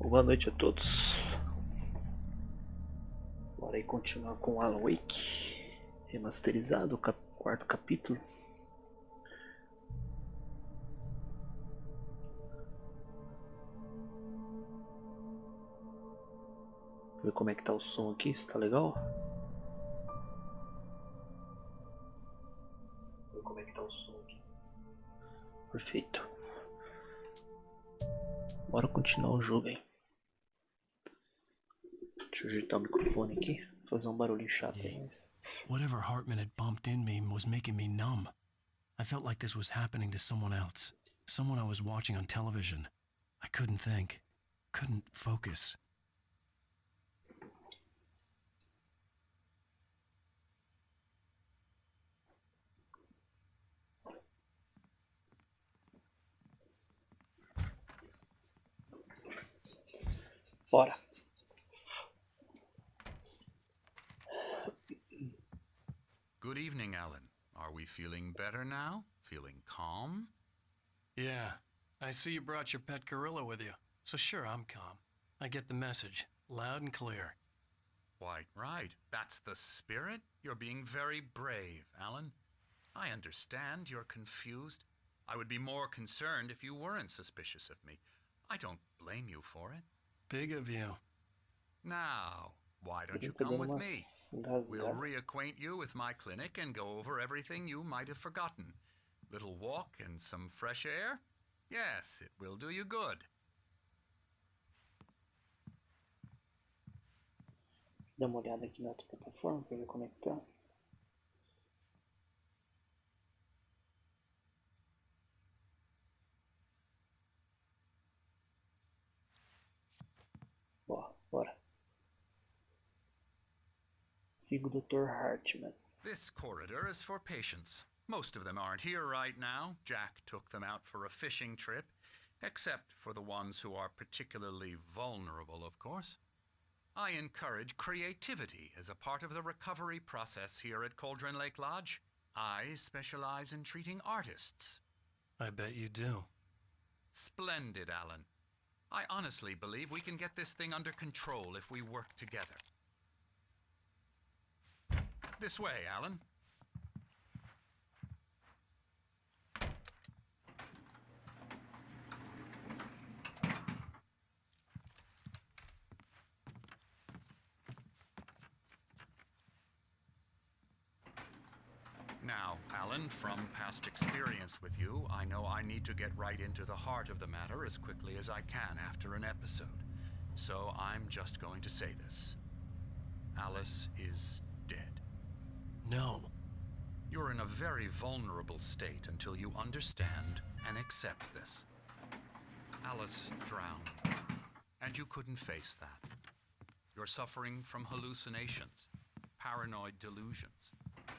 Boa noite a todos. Bora aí continuar com Alan Wake remasterizado, quarto capítulo. Ver como é que tá o som aqui, se tá legal. Ver como é que tá o som aqui. Perfeito. Bora continuar o jogo aí. Deixa eu ajeitar o microfone aqui. Fazer um barulhinho chato aí, mas... Whatever Hartman had bumped in me was making me numb. I felt like this was happening to someone else. Someone I was watching on television. I couldn't think. Couldn't focus. Bora. Good evening, Alan. Are we feeling better now? Feeling calm? Yeah, I see you brought your pet gorilla with you. So sure, I'm calm. I get the message, loud and clear. Quite right. That's the spirit. You're being very brave, Alan. I understand you're confused. I would be more concerned if you weren't suspicious of me. I don't blame you for it. Big of you. Now, why don't you come with me? We'll reacquaint you with my clinic and go over everything you might have forgotten. Little walk and some fresh air? Yes, it will do you good. Dá uma olhada aqui na outra plataforma pra ver como é que tá. Bora. Siga o Dr. Hartman. This corridor is for patients. Most of them aren't here right now. Jack took them out for a fishing trip, except for the ones who are particularly vulnerable, of course. I encourage creativity as a part of the recovery process here at Cauldron Lake Lodge. I specialize in treating artists. I bet you do. Splendid, Alan. I honestly believe we can get this thing under control if we work together. This way, Alan. Now, Alan, from past experience with you, I know I need to get right into the heart of the matter as quickly as I can after an episode. So I'm just going to say this. Alice is dead. No. You're in a very vulnerable state until you understand and accept this. Alice drowned, and you couldn't face that. You're suffering from hallucinations, paranoid delusions,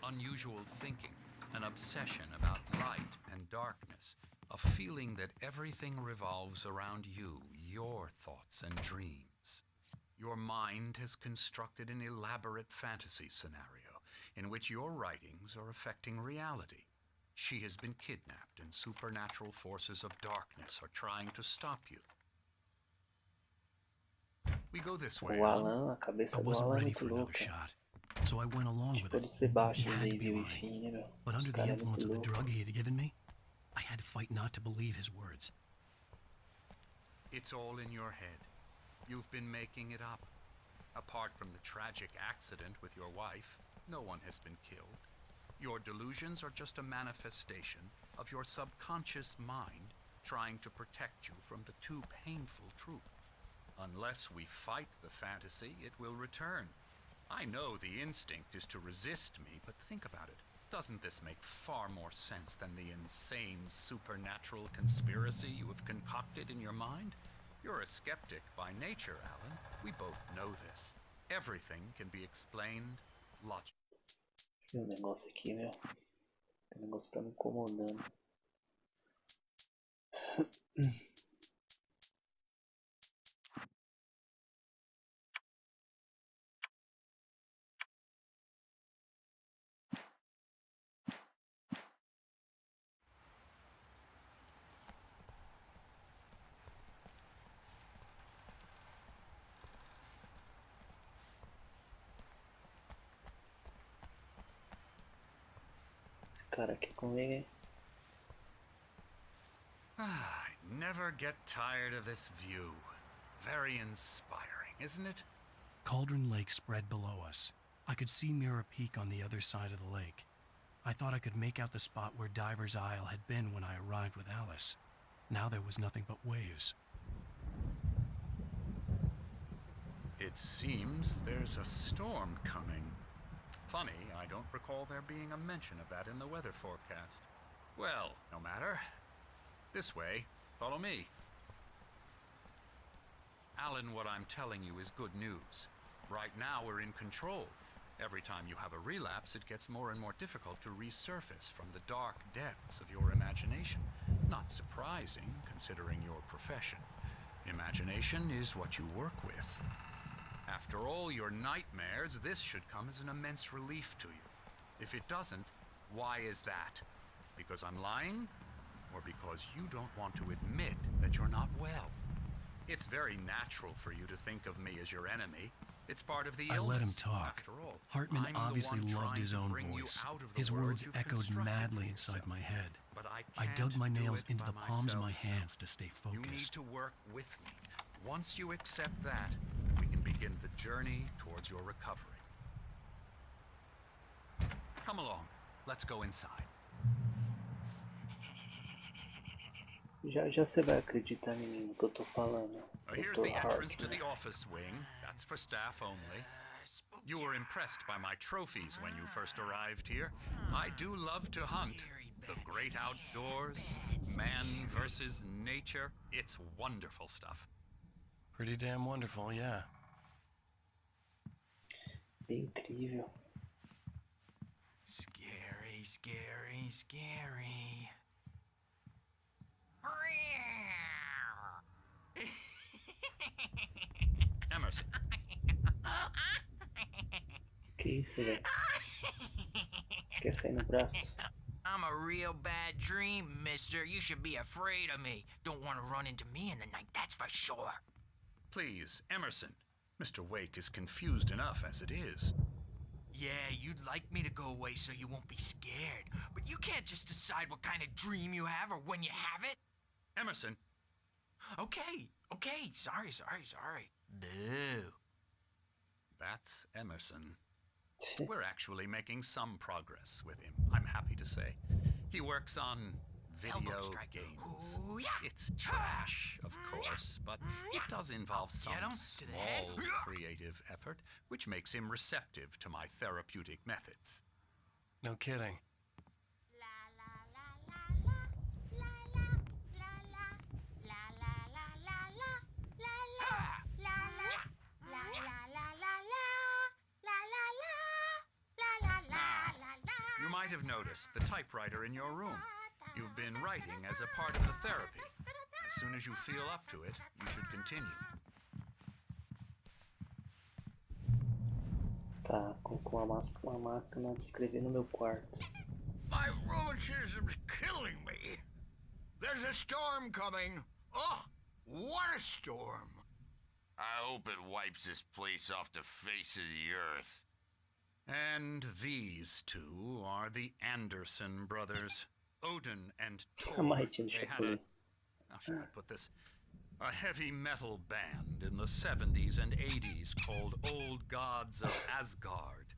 unusual thinking, an obsession about light and darkness, a feeling that everything revolves around you, your thoughts and dreams. Your mind has constructed an elaborate fantasy scenario in which your writings are affecting reality. She has been kidnapped and supernatural forces of darkness are trying to stop you. We go this way, Alan. A cabeça I do wasn't Alan é ready muito for another louca. shot, so I went along with Pode it. ser baixo He no had to be meio e lying. fim, né, meu? But under Esse the cara é influence muito of the louco. drug he had given me, I had to fight not to believe his words. It's all in your head. You've been making it up. Apart from the tragic accident with your wife, no one has been killed. Your delusions are just a manifestation of your subconscious mind trying to protect you from the too painful truth. Unless we fight the fantasy, it will return. I know the instinct is to resist me, but think about it. Doesn't this make far more sense than the insane supernatural conspiracy you have concocted in your mind? You're a skeptic by nature, Alan. We both know this. Everything can be explained logically. Tem um negócio aqui, meu. O negócio tá me incomodando. Esse cara aqui comigo, hein? I never get tired of this view. Very inspiring, isn't it? Cauldron Lake spread below us. I could see Mirror Peak on the other side of the lake. I thought I could make out the spot where Diver's Isle had been when I arrived with Alice. Now there was nothing but waves. It seems there's a storm coming. Funny, I don't recall there being a mention of that in the weather forecast. Well, no matter. This way. Follow me. Alan, what I'm telling you is good news. Right now we're in control. Every time you have a relapse, it gets more and more difficult to resurface from the dark depths of your imagination. Not surprising, considering your profession. Imagination is what you work with. After all your nightmares, this should come as an immense relief to you. If it doesn't, why is that? Because I'm lying? Or because you don't want to admit that you're not well? It's very natural for you to think of me as your enemy. It's part of the illness. I let him talk. After all, Hartman I'm the obviously one loved trying his to own bring you voice. out of the His world words you've echoed constructed madly for inside yourself. my head. But I dug my can't do nails it into by the palms of my myself. hands to stay You need focused. to work with me. Once you accept that, we can begin the journey towards your recovery. Come along. Let's go inside. Já você vai acreditar em mim no que eu tô falando. Here's Dr. the entrance to Hartman. the office wing. That's for staff only. You were impressed by my trophies when you first arrived here. I do love to hunt. The great outdoors, man versus nature. It's wonderful stuff. Pretty damn wonderful, yeah. Bem incrível. Scary, scary, scary. Emerson, Que isso, velho? Quer sair no braço? I'm a real bad dream, mister. You should be afraid of me. Don't want to run into me in the night, that's for sure. please, Emerson. Mr. Wake is confused enough as it is. Yeah, you'd like me to go away so you won't be scared. But you can't just decide what kind of dream you have or when you have it. Emerson, Okay. Sorry. Boo. that's Emerson. We're actually making some progress with him, I'm happy to say. He works on video Elbow strike. games. Ooh, yeah. It's trash, of course, but it does involve some Get him to the head. small creative effort, which makes him receptive to my therapeutic methods. No kidding. You might have noticed the typewriter in your room. You've been writing as a part of the therapy. As soon as you feel up to it, you should continue. Tá, com uma máquina de escrever no meu quarto. My rheumatism's killing me. There's a storm coming. Oh, what a storm. I hope it wipes this place off the face of the earth. And these two are the Anderson brothers, Odin and Thor. Mighty They had Chaplin. how should I put this? A heavy metal band in the 70s and 80s called Old Gods of Asgard.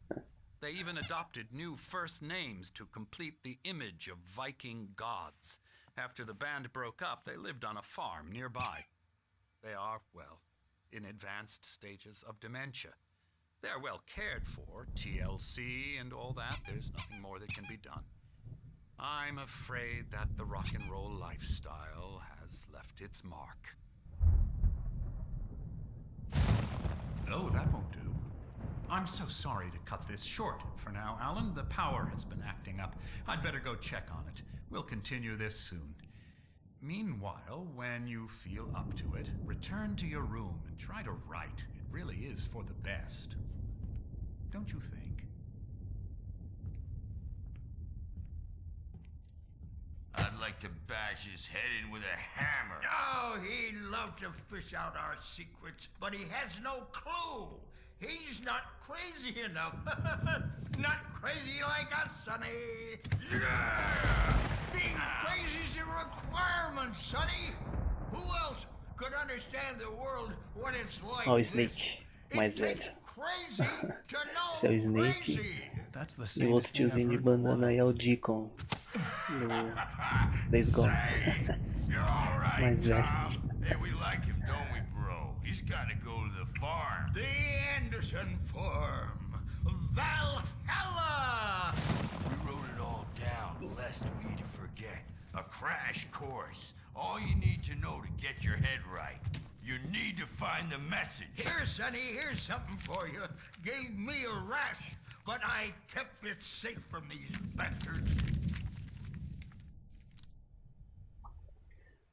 They even adopted new first names to complete the image of Viking gods. After the band broke up, they lived on a farm nearby. They are, well, in advanced stages of dementia. They're well cared for, TLC and all that. There's nothing more that can be done. I'm afraid that the rock and roll lifestyle has left its mark. Oh, that won't do. I'm so sorry to cut this short for now, Alan. The power has been acting up. I'd better go check on it. We'll continue this soon. Meanwhile, when you feel up to it, return to your room and try to write. It really is for the best. Don't you think? I'd like to bash his head in with a hammer. Oh, he'd love to fish out our secrets, but he has no clue. He's not crazy enough. Not crazy like us, Sonny. Yeah! Being crazy's a requirement, Sonny. Who else could understand the world when it's like Ó, o this? Snake, mais velho. Crazy to know Esse é o Snake. crazy. That's the E o same outro tiozinho de bandana aí é o Deacon. Do Days Gone. You're all right, Mais velho. Tom. Hey, we like him, don't we, bro? He's got to go to the farm. The Anderson Farm. Valhalla! We wrote it all down, lest we forget. A crash course. All you need to know to get your head right. You need to find the message. Here, Sonny, here's something for you. Gave me a rash, but I kept it safe from these bastards.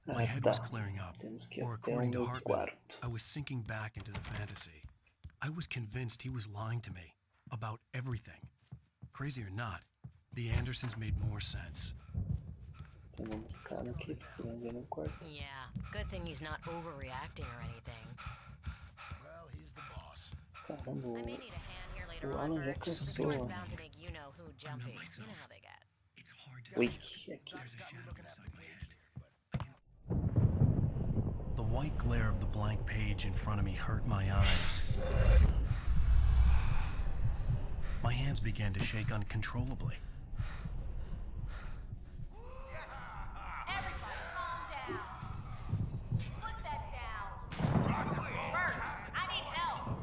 My head tá. was clearing up, Temos que ir or até o according to meu Hartman, quarto. I was sinking back into the fantasy. I was convinced he was lying to me about everything. Crazy or not, the Andersons made more sense. Tem uma escada aqui, você vai ver no quarto. Yeah, good thing he's not overreacting or anything. Well, he's the boss. Caramba, I may need a hand here later o on, Alan já Bert. cansou. It's bound to make you-know-who jumpy. You know how they get. Wake, aqui. The white glare of the blank page in front of me hurt my eyes. My hands began to shake uncontrollably. Everybody calm down. Put that down. Bert, I need help.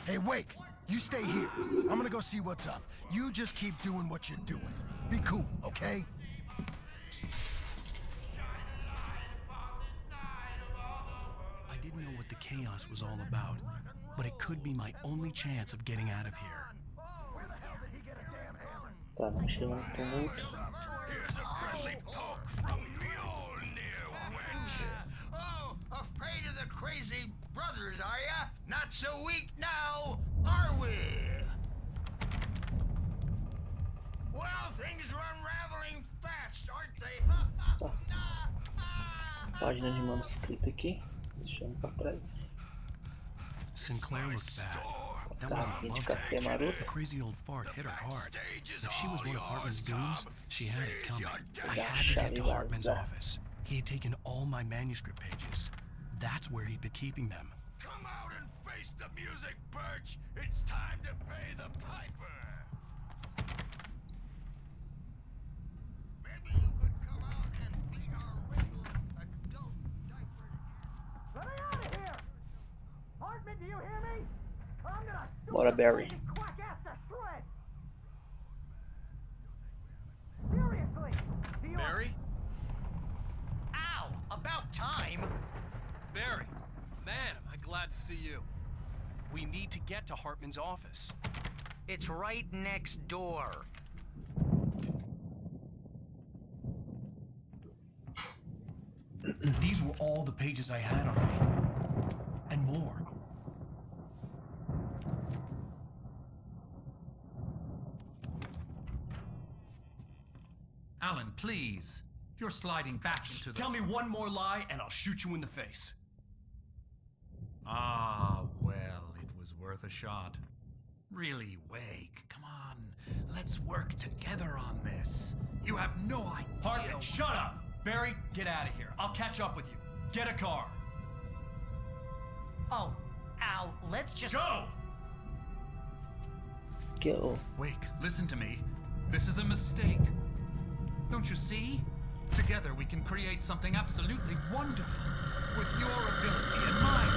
Hey, Wake, you stay here. I'm gonna go see what's up. You just keep doing what you're doing. Be cool, okay? I didn't know what the chaos was all about, but it could be my only chance of getting out of here. Tá, não chega no tumulto. Here's a friendly poke from Mjolnir, wench. Oh, afraid of the crazy brothers, are ya? Not so weak now, are we? Well, things are unraveling fast, aren't they? Página de manuscrito aqui. Deixando pra trás. Sinclair looked bad. That wasn't Garrafinha de love café tag. maroto. The crazy old fart hit her hard. If she was one of Hartman's goons, she had it coming. I had to get to Hartman's office. He had taken all my manuscript pages. That's where he'd been keeping them. Come out and face the music, Birch. It's time to pay the piper. Maybe you could come out and beat our wrinkled adult diaper. Let me out of here! Hartman, do you hear me? I'm gonna Bora, Barry. quack ass to shreds! Seriously! Do you... Barry? Ow! About time! Barry, man, am I glad to see you. We need to get to Hartman's office. It's right next door. These were all the pages I had on me. And more. Alan, please. You're sliding back into the... Tell me one more lie and I'll shoot you in the face. Ah, well, it was worth a shot. Really, Wake, come on. Let's work together on this. You have no idea... Hartman, shut up! Barry, get out of here. I'll catch up with you. Get a car. Oh, Al, let's just... Go! Go. Wake, listen to me. This is a mistake. Don't you see? Together we can create something absolutely wonderful. With your ability and mine.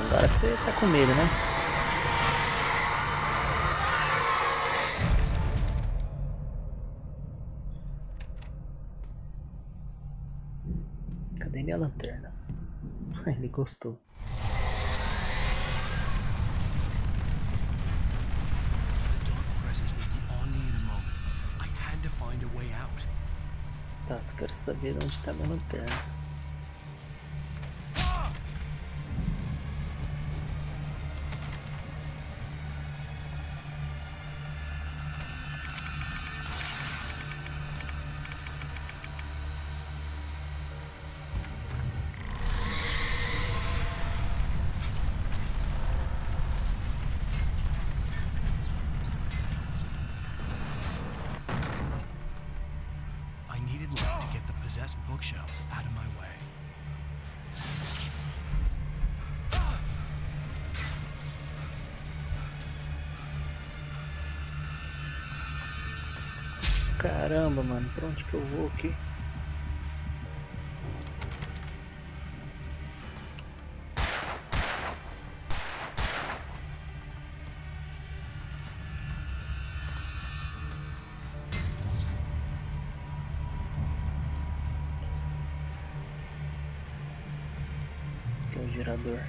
Agora você tá com medo, né? Cadê minha lanterna? Ele gostou. The dark presence would be on me in a moment. I had to find a way out. Tá, só quero saber onde tá minha lanterna. needed light to get the possessed bookshelves out of my way. Caramba, mano, pra onde que eu vou aqui? Aqui é o gerador.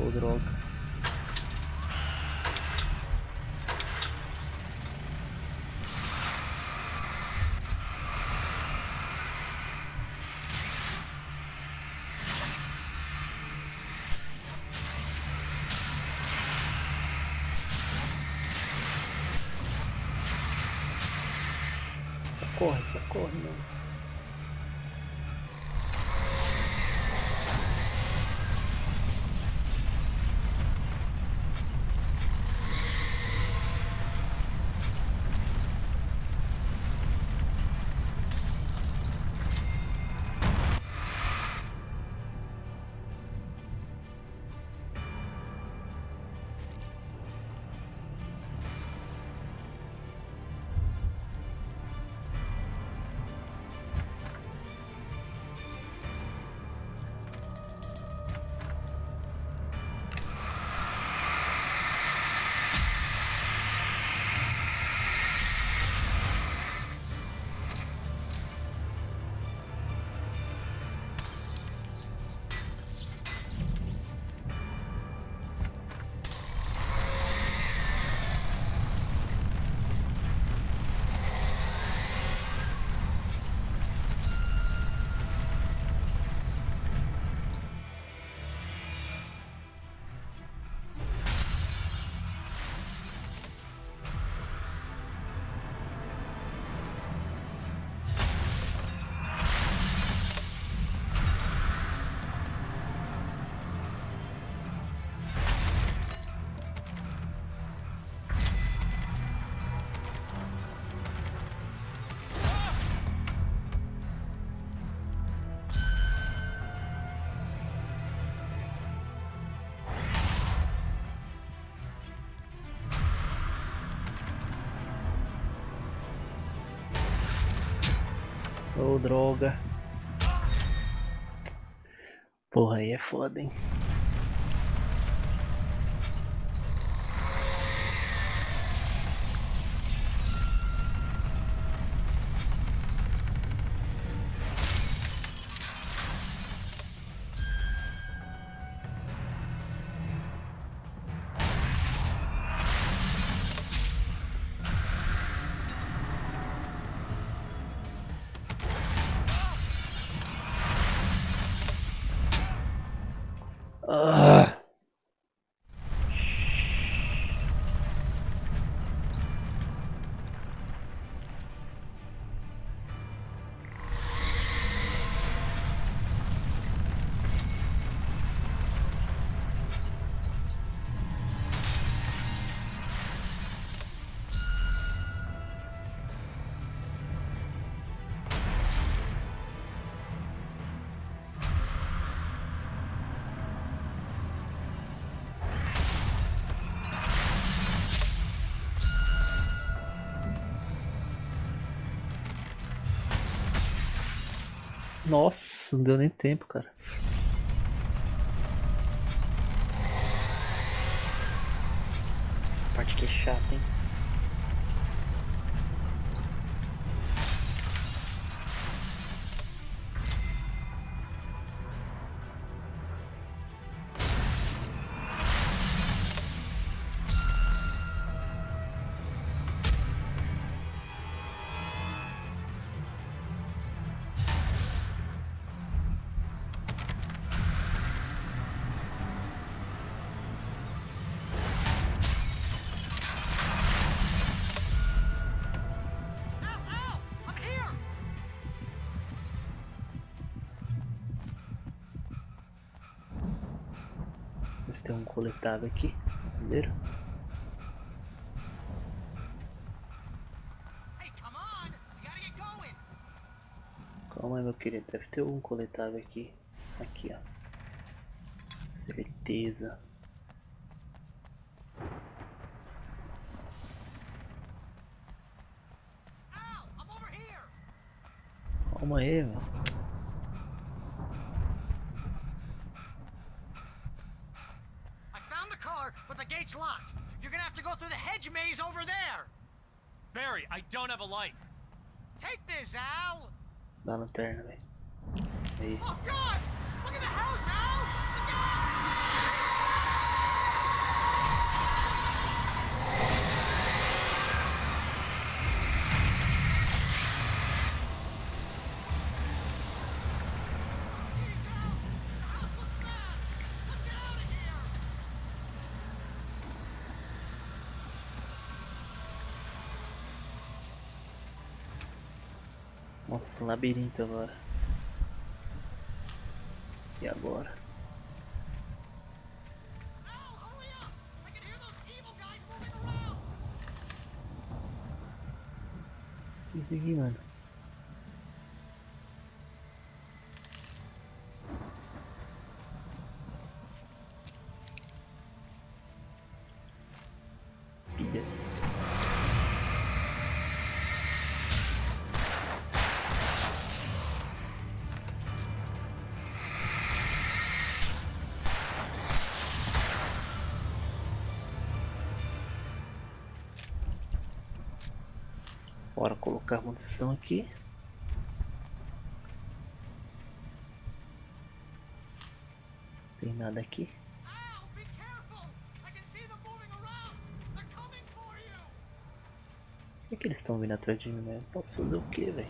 Oh, droga. Socorre, mano. Ô, droga. Porra, aí é foda, hein? Nossa, não deu nem tempo, cara. Essa parte aqui é chata, hein? ver se tem um coletável aqui. Primeiro. Calma aí, meu querido. Deve ter um coletável aqui. Aqui, ó. Certeza. Calma aí, meu. I found the car, but the gate's locked. You're gonna have to go through the hedge maze over there. Barry, I don't have a light. Take this, Al. Dá a lanterna, velho. Aí. Oh God! Look at the house, Al. Look out! Jeez, Al, the house looks bad. Let's get out of here. Nossa, labirinto agora. E agora? Al, hurry up! I can hear those evil guys moving around. Isso aqui, mano. Pilhas. Bora colocar munição aqui. Tem nada aqui. Al, be careful! I can see them moving around. They're coming for you. Será que eles estão vindo atrás de mim mesmo? Posso fazer o que, velho?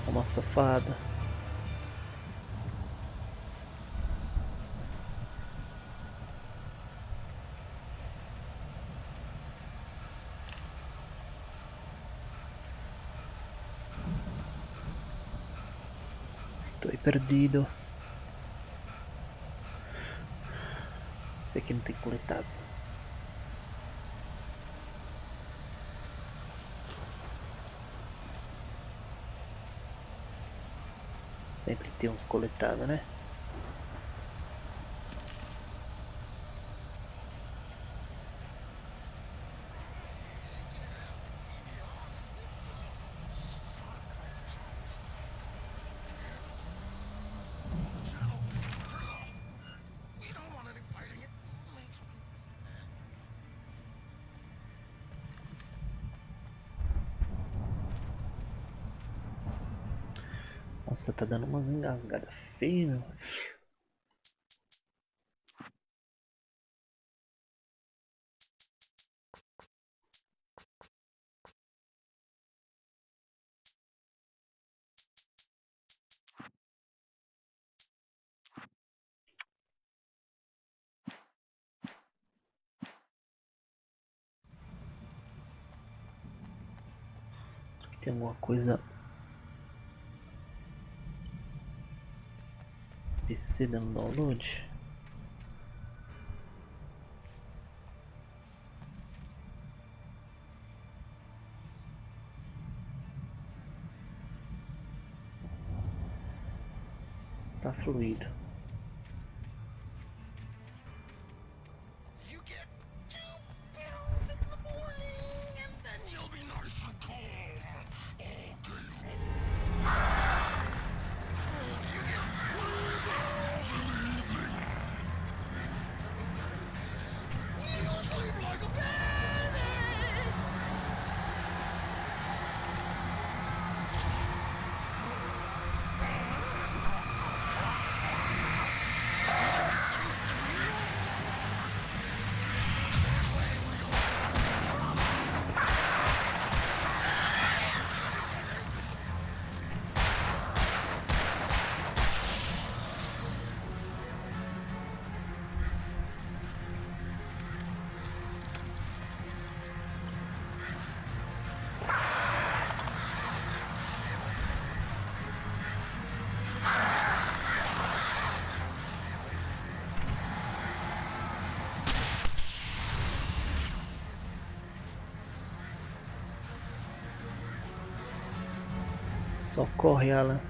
Uma safada. Estou perdido. Esse aqui não tem coletado. Sempre tem uns coletados, né? Nossa, tá dando umas engasgadas feias, meu. Aqui tem alguma coisa. PC dando download. Tá fluido. Socorre, Alan.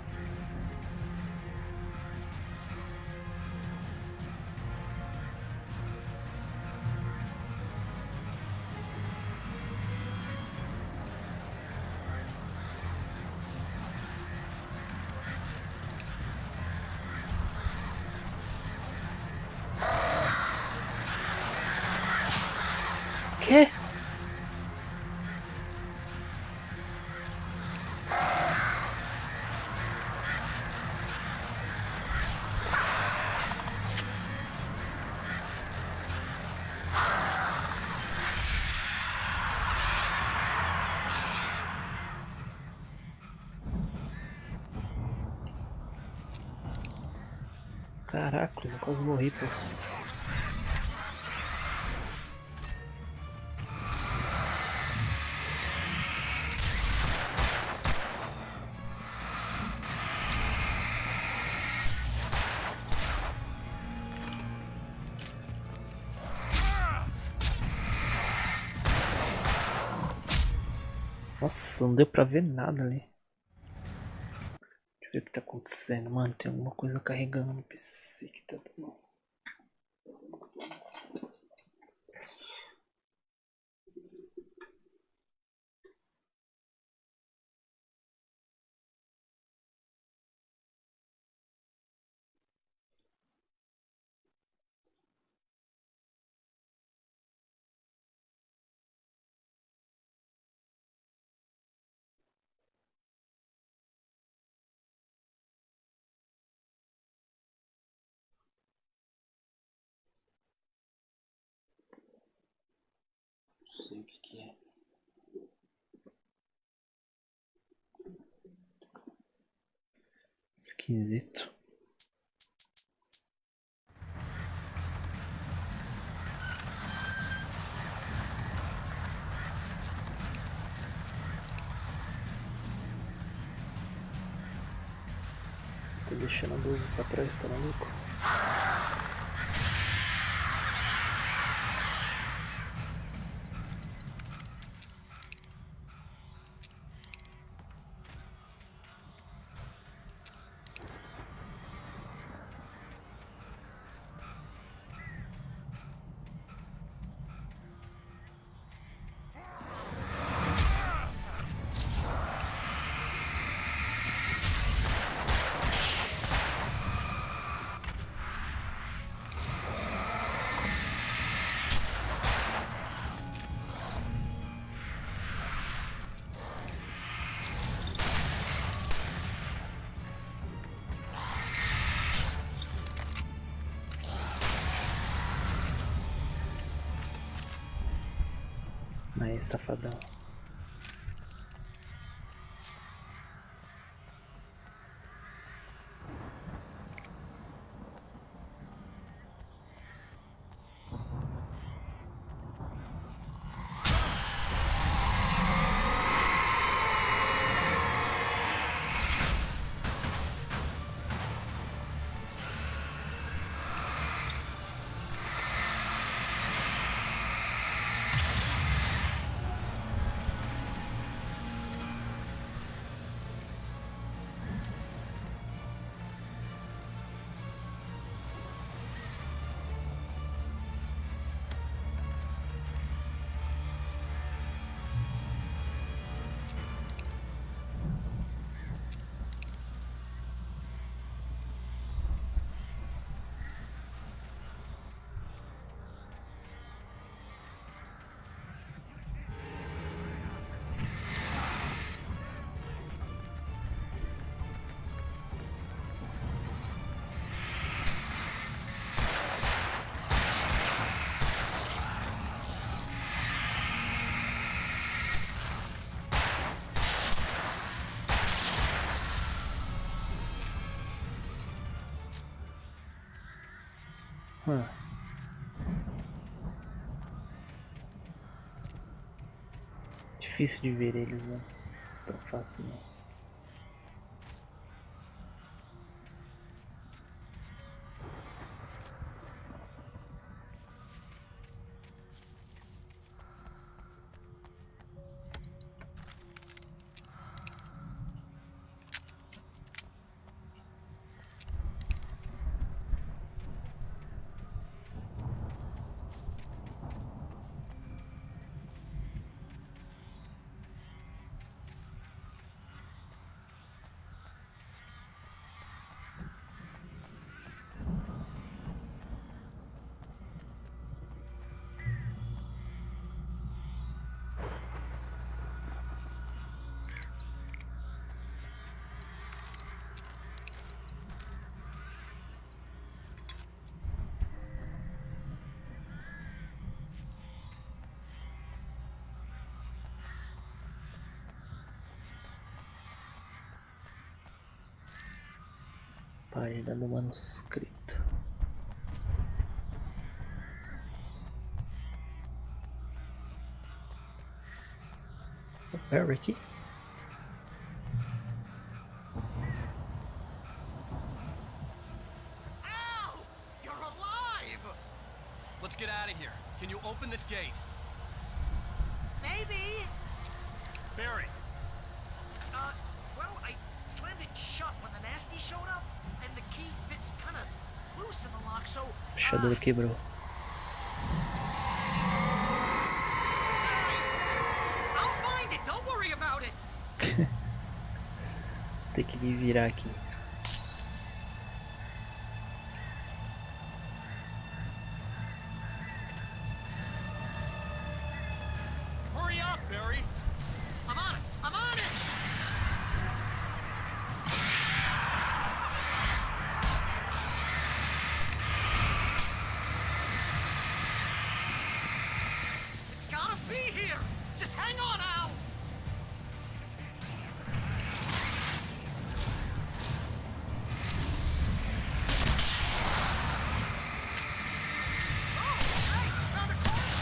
Quê? Caraca, eu quase morri, pô. Nossa, não deu pra ver nada ali. Deixa eu ver o que tá acontecendo, mano. Tem alguma coisa carregando no PC que tá dando. Não sei o que é. Esquisito. Tô deixando a luz pra trás, tá maluco? Aí, safadão. Difícil de ver eles, não. Tão fácil não. Página do manuscrito. O Perry aqui? Ow! You're alive! Let's get out of here. Can you open this gate? Maybe. Barry! Well, I slammed it shut when the nasty showed up, and the key fits kind of loose in the lock, so... O fechador quebrou. I'll find it, don't worry about it! Tem que me virar aqui. Hurry up, Barry! I'm on it! I'm on it! It's gotta be here! Just hang on, Al! Oh, hey, found a corner!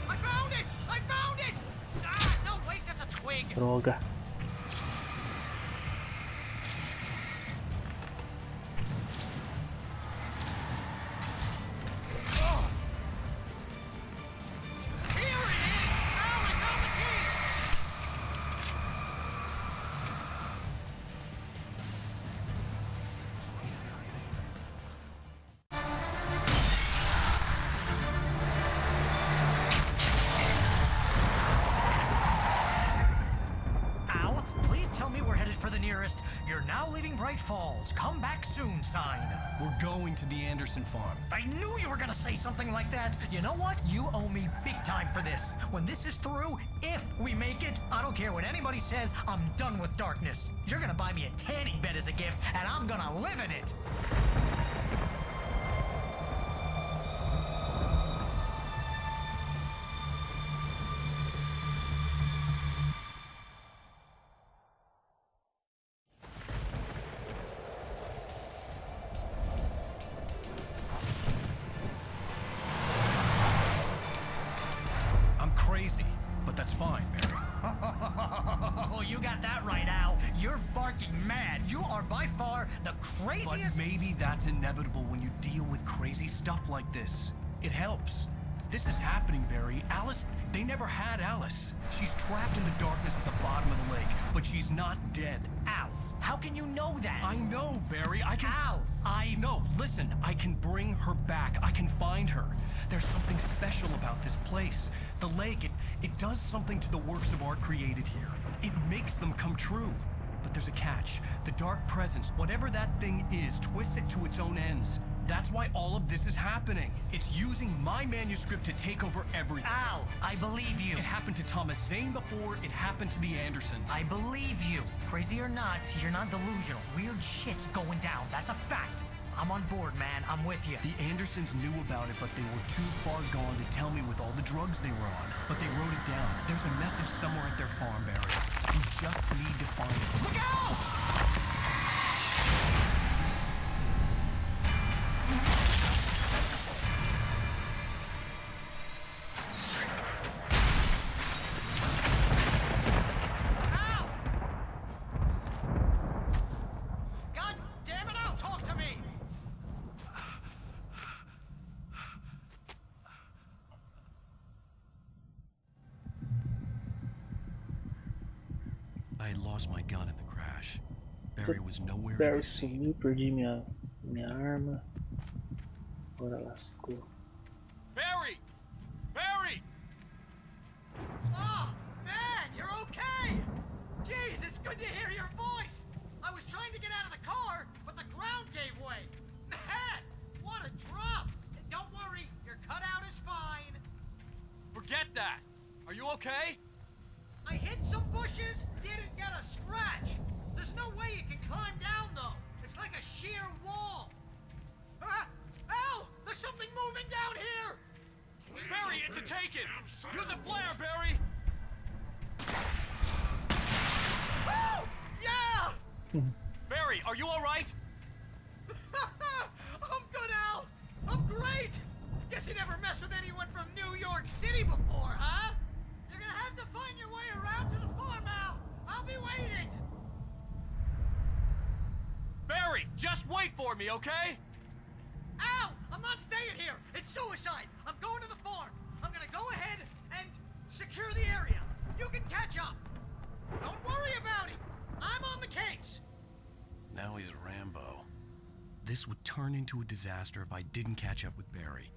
I found it! I found it! Ah, no, wait, that's a twig! Droga. Here it is! Al, I found the key! Al, please tell me we're headed for the nearest "You're now leaving Bright Falls. Come back soon" sign. We're going to the Anderson farm. I knew you were gonna say something like that. You know what? You owe me big time for this. When this is through, if we make it, I don't care what anybody says, I'm done with darkness. You're gonna buy me a tanning bed as a gift, and I'm gonna live in it. I'm crazy, but that's fine, Barry. Oh, you got that right, Al. You're barking mad. You are by far the But craziest... maybe that's inevitable when you deal with crazy stuff like this. It helps. This is happening, Barry. Alice, they never had Alice. She's trapped in the darkness at the bottom of the lake, but she's not dead. Al, how can you know that? I know, Barry. I can... Al, No, listen. I can bring her back. I can find her. There's something special about this place. The lake, it does something to the works of art created here. It makes them come true. But there's a catch. The dark presence, whatever that thing is, twists it to its own ends. That's why all of this is happening. It's using my manuscript to take over everything. Al, I believe you. It happened to Thomas Zane before, it happened to the Andersons. I believe you. Crazy or not, you're not delusional. Weird shit's going down. That's a fact. I'm on board, man. I'm with you. The Andersons knew about it, but they were too far gone to tell me with all the drugs they were on. But they wrote it down. There's a message somewhere at their farm, Barry. You just need to find it. Look out! I had lost my gun in the crash. Barry was nowhere to Barry be seen. sumiu, perdi minha arma. Agora lascou. Barry! Barry! Oh, man, you're okay! Jeez, it's good to hear your voice! I was trying to get out of the car, but the ground gave way. Man, what a drop! And don't worry, your cutout is fine. Forget that! Are you okay? I hit some bushes, didn't get a scratch. There's no way you can climb down, though. It's like a sheer wall. Al! There's something moving down here! Barry, it's a taken! Use a flare, Barry! Oh! Yeah! Barry, are you alright? I'm good, Al! I'm great! Guess you never messed with anyone from New York City before, huh? You're gonna have to find your way around to the farm, Al! I'll be waiting! Barry, just wait for me, okay? Al! I'm not staying here! It's suicide! I'm going to the farm! I'm gonna go ahead and secure the area! You can catch up! Don't worry about it! I'm on the case! Now he's Rambo. This would turn into a disaster if I didn't catch up with Barry.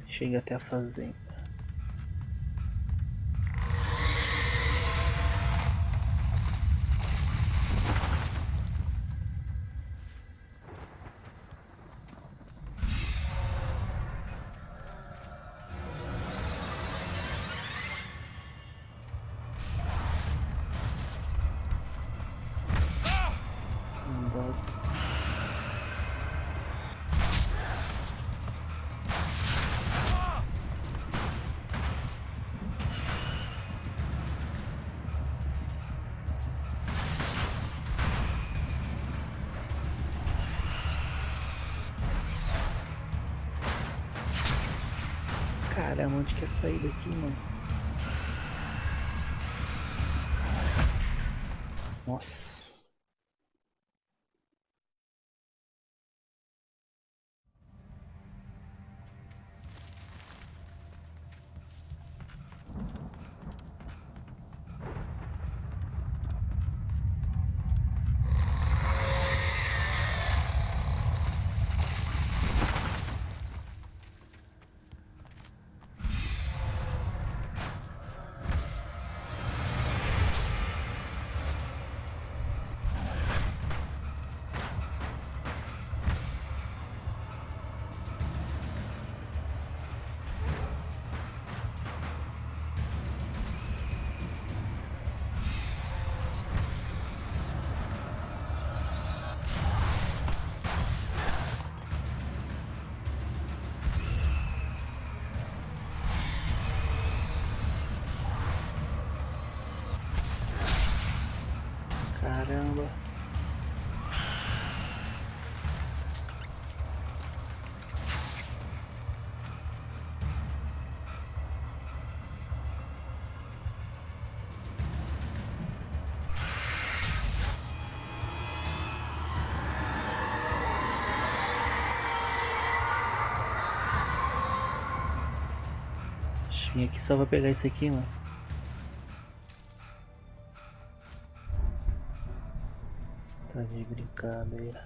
Chega até a fazenda. Caramba, onde quer sair daqui, mano? Nossa. Caramba. Vim aqui só pra pegar isso aqui, mano. Tá de brincadeira.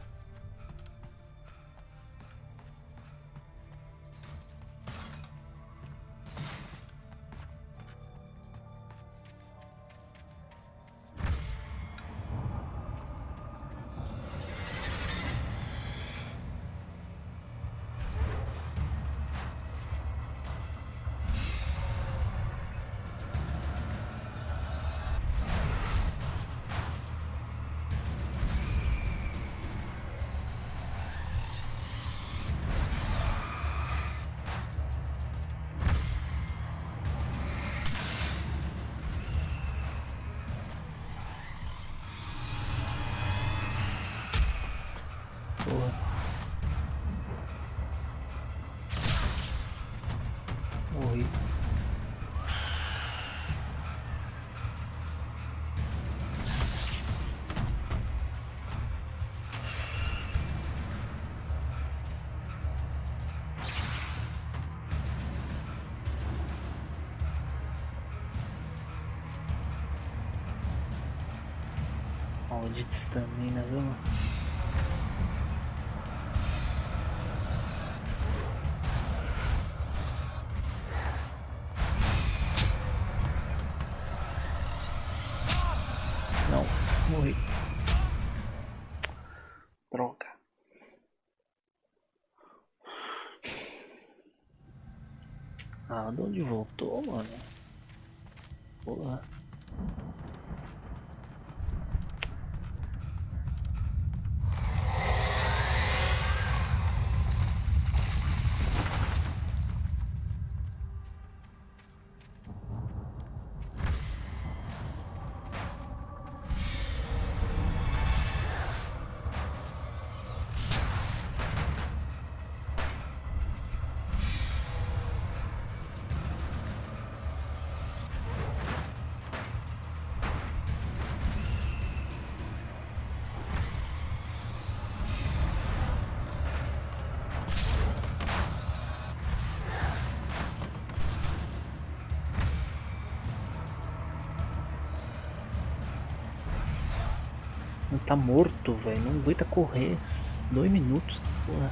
Porra. Morri. Maldita estamina, viu, mano? Não, morri. Droga. Ah, de onde voltou, mano? Porra. Não tá morto, velho. Não aguenta correr. 2 minutos, porra.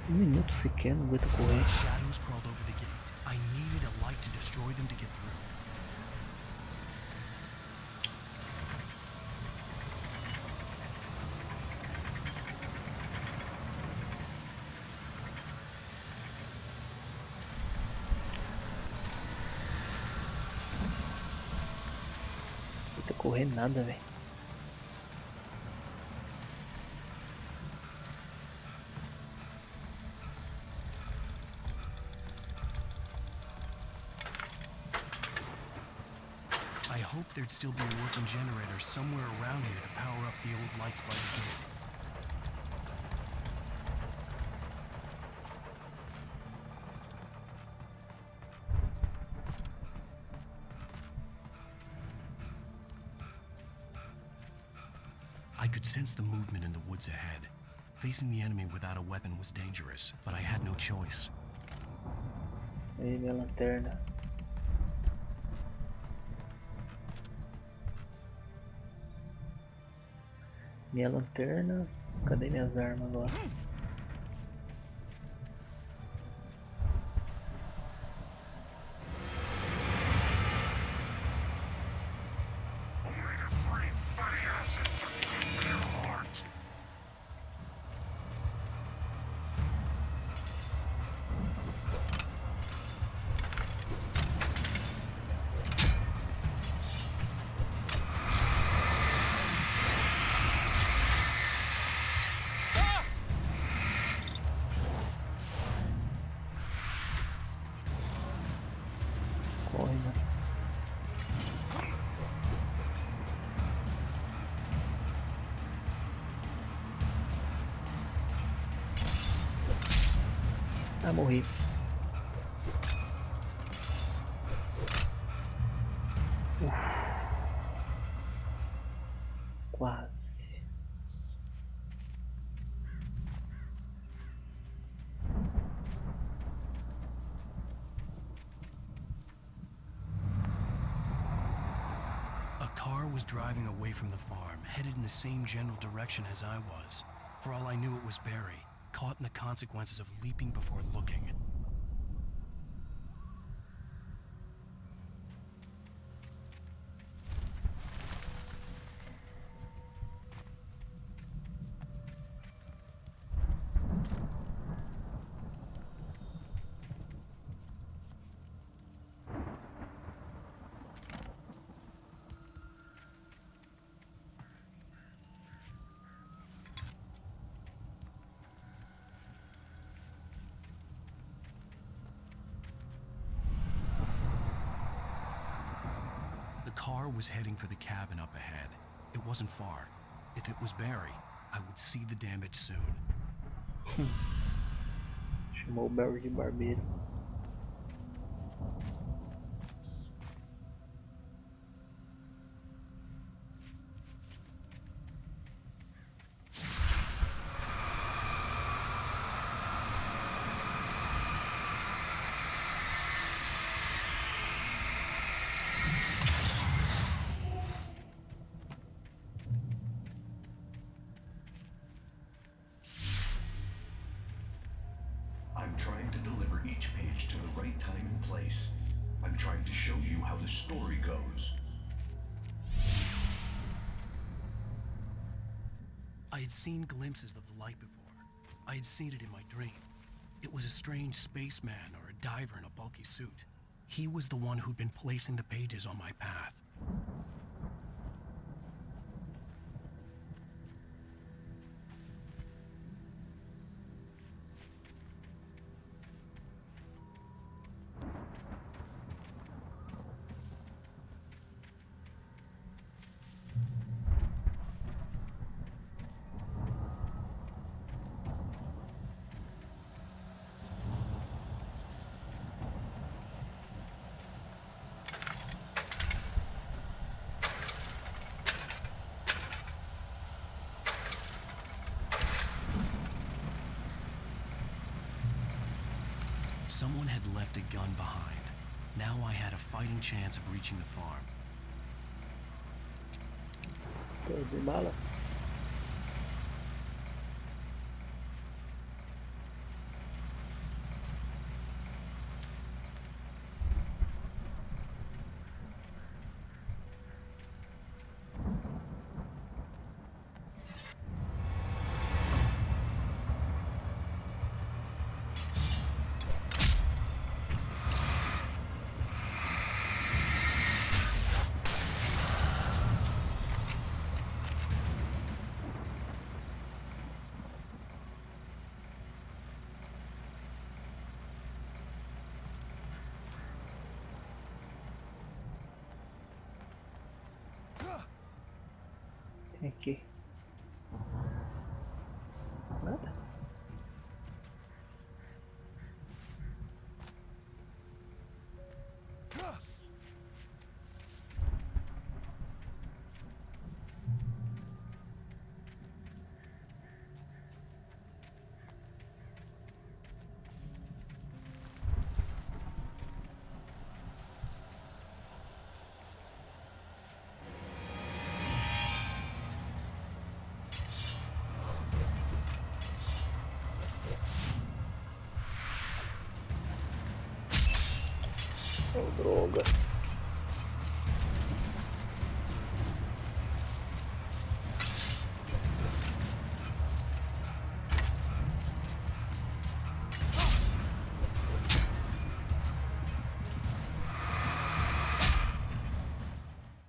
1 minuto sequer, não aguenta correr. Shadows crawled over the gate. I needed a light to destroy them to get through. Não aguenta correr nada, velho. I hoped there'd still be a working generator somewhere around here to power up the old lights by the gate. I could sense the movement in the woods ahead. Facing the enemy without a weapon was dangerous, but I had no choice. Aí, minha lanterna. Minha lanterna. Cadê minhas armas agora? Corre, né? Ah, morri. Quase. A car was driving away from the farm, headed in the same general direction as I was. For all I knew, it was Barry, caught in the consequences of leaping before looking. The car was heading for the cabin up ahead. It wasn't far. If it was Barry, I would see the damage soon. Chamou o Barry de barbeiro. I'm trying to deliver each page to the right time and place. I'm trying to show you how the story goes. I had seen glimpses of the light before. I had seen it in my dream. It was a strange spaceman or a diver in a bulky suit. He was the one who'd been placing the pages on my path. Someone had left a gun behind. Now I had a fighting chance of reaching the farm. 12 balas. Tem aqui. Nada. Oh, droga.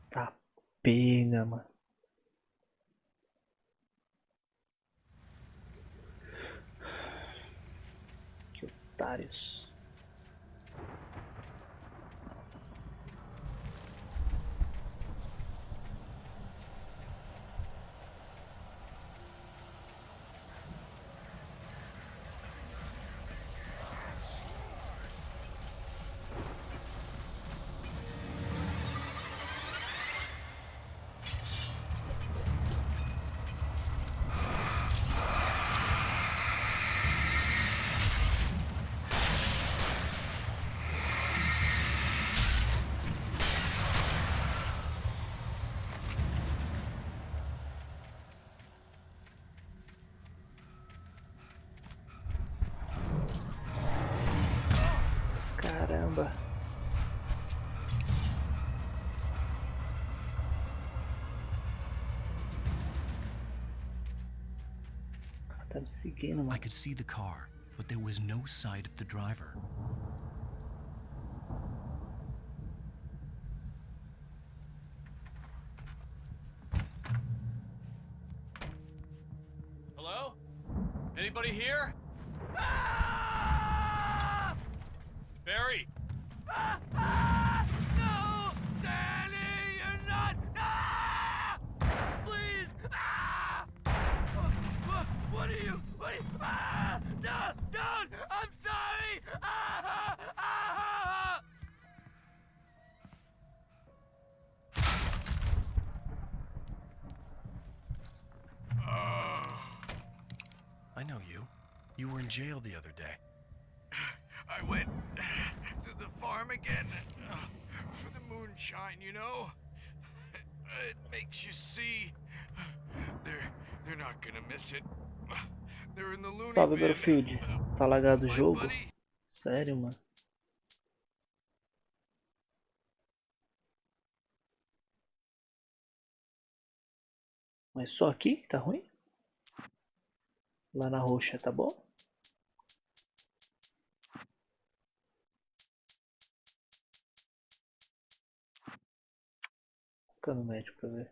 Tá pega, mano. Que otários. Caramba. Tá me seguindo, mano. I could see the car, but there was no sight of the driver. Hello? Anybody here? Barry! No! Danny, you're not! Please! You were in jail the other day. I went to the farm again for the moonshine, you know? It makes you see. They're not gonna miss it. They're in the loony Salve, bin. Battlefield. Tá lagado o My jogo? buddy. Sério, mano? Mas só aqui que tá ruim? Lá na roxa tá bom? Fica no médico pra ver.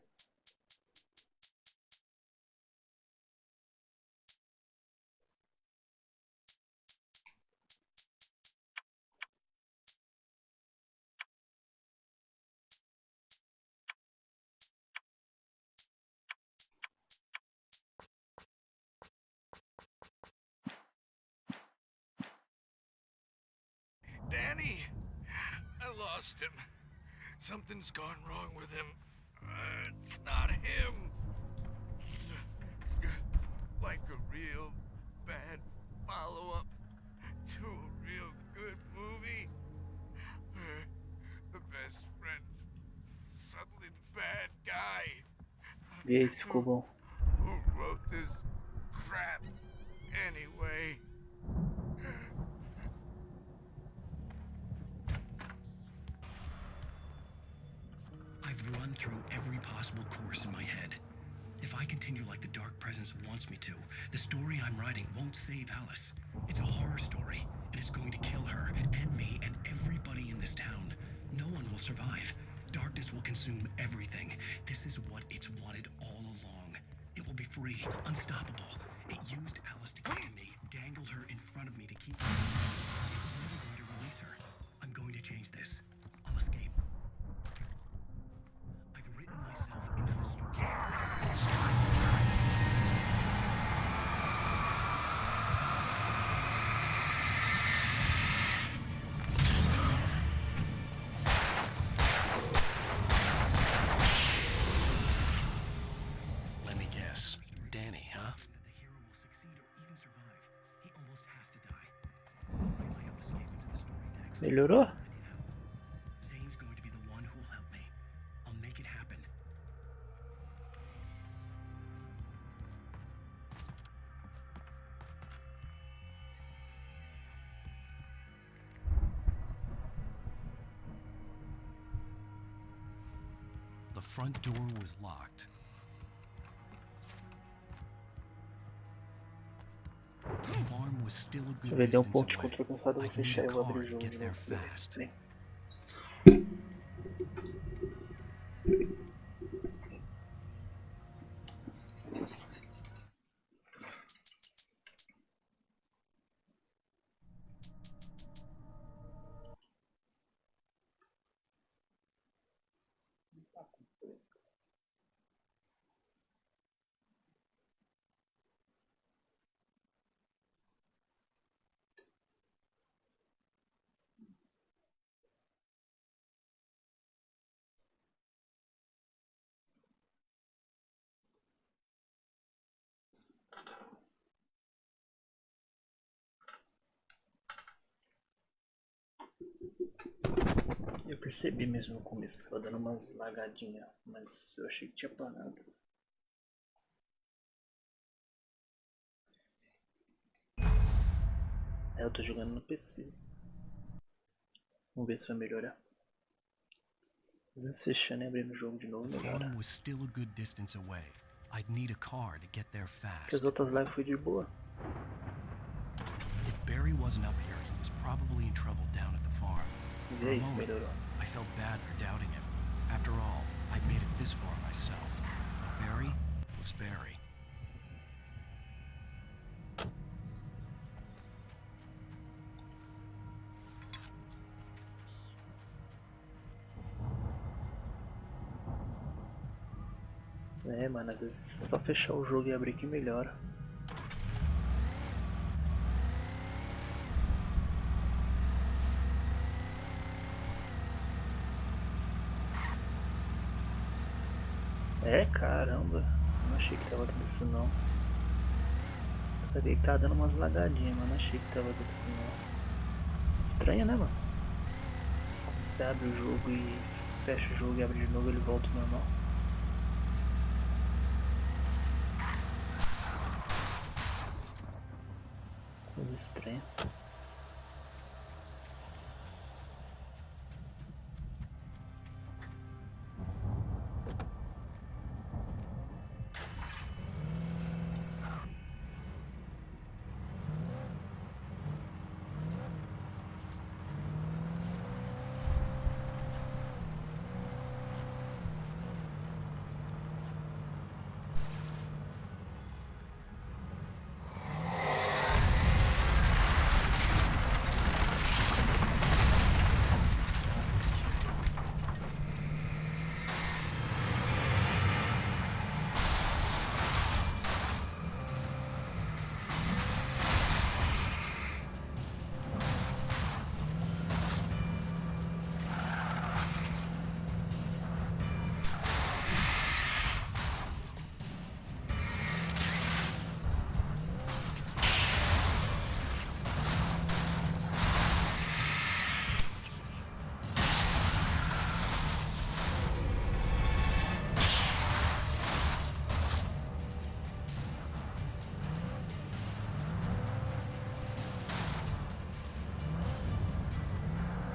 Danny, I lost him. Something's gone wrong with him. It's not him. Like a real bad follow-up to a real good movie. The best friend's suddenly the bad guy. E aí, se ficou bom? Who wrote this crap anyway? I've run through every possible course in my head. If I continue like the Dark Presence wants me to, the story I'm writing won't save Alice. It's a horror story, and it's going to kill her, and me, and everybody in this town. No one will survive. Darkness will consume everything. This is what it's wanted all along. It will be free, unstoppable. It used Alice to get to me, dangled her in front of me to keep her. It's never going to release her. I'm going to change this. I'll escape. I've written myself into the story. Let me guess. Danny, huh? The hero will succeed or even survive. He almost has to die. If I don't escape into the story text, Melhorou? Zane's going to be the one who'll help me. I'll make it happen. The front door was locked. The farm was still a good Deixa eu ver, deu distance ponto de away. controle cansado, eu I'd vou need fechar a e vou abrir car o to jogo de get there novo. fast. Bem. Eu percebi mesmo no começo que tava dando umas lagadinhas, mas eu achei que tinha parado. É, eu tô jogando no PC. Vamos ver se vai melhorar. Às vezes fechando e abrindo o jogo de novo The melhora. farm was still a good distance away. I'd need a car to get there Porque as fast. outras lives foi de boa. If Barry wasn't up here, he was probably in trouble down at the farm. E For é a isso, moment, melhorou. I felt bad for doubting him. After all, I'd made it this far myself. But Barry was Barry. É, mano, às vezes só fechar o jogo e abrir que melhora. É, caramba. Não achei que tava tudo isso não. Sabia que tava dando umas lagadinhas, mas não achei que tava tudo assim não. Estranho, né, mano? Quando você abre o jogo e fecha o jogo e abre de novo, ele volta ao normal. Coisa estranha.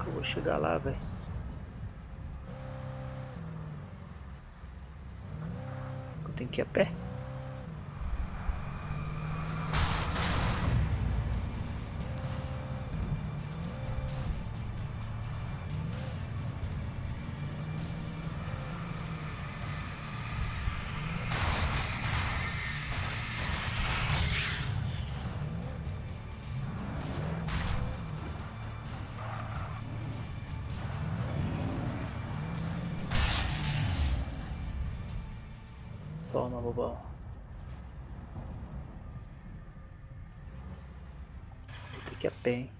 Eu vou chegar lá, velho. Eu tenho que ir a pé. Toma, bobão. Vou ter que ir a pé, hein?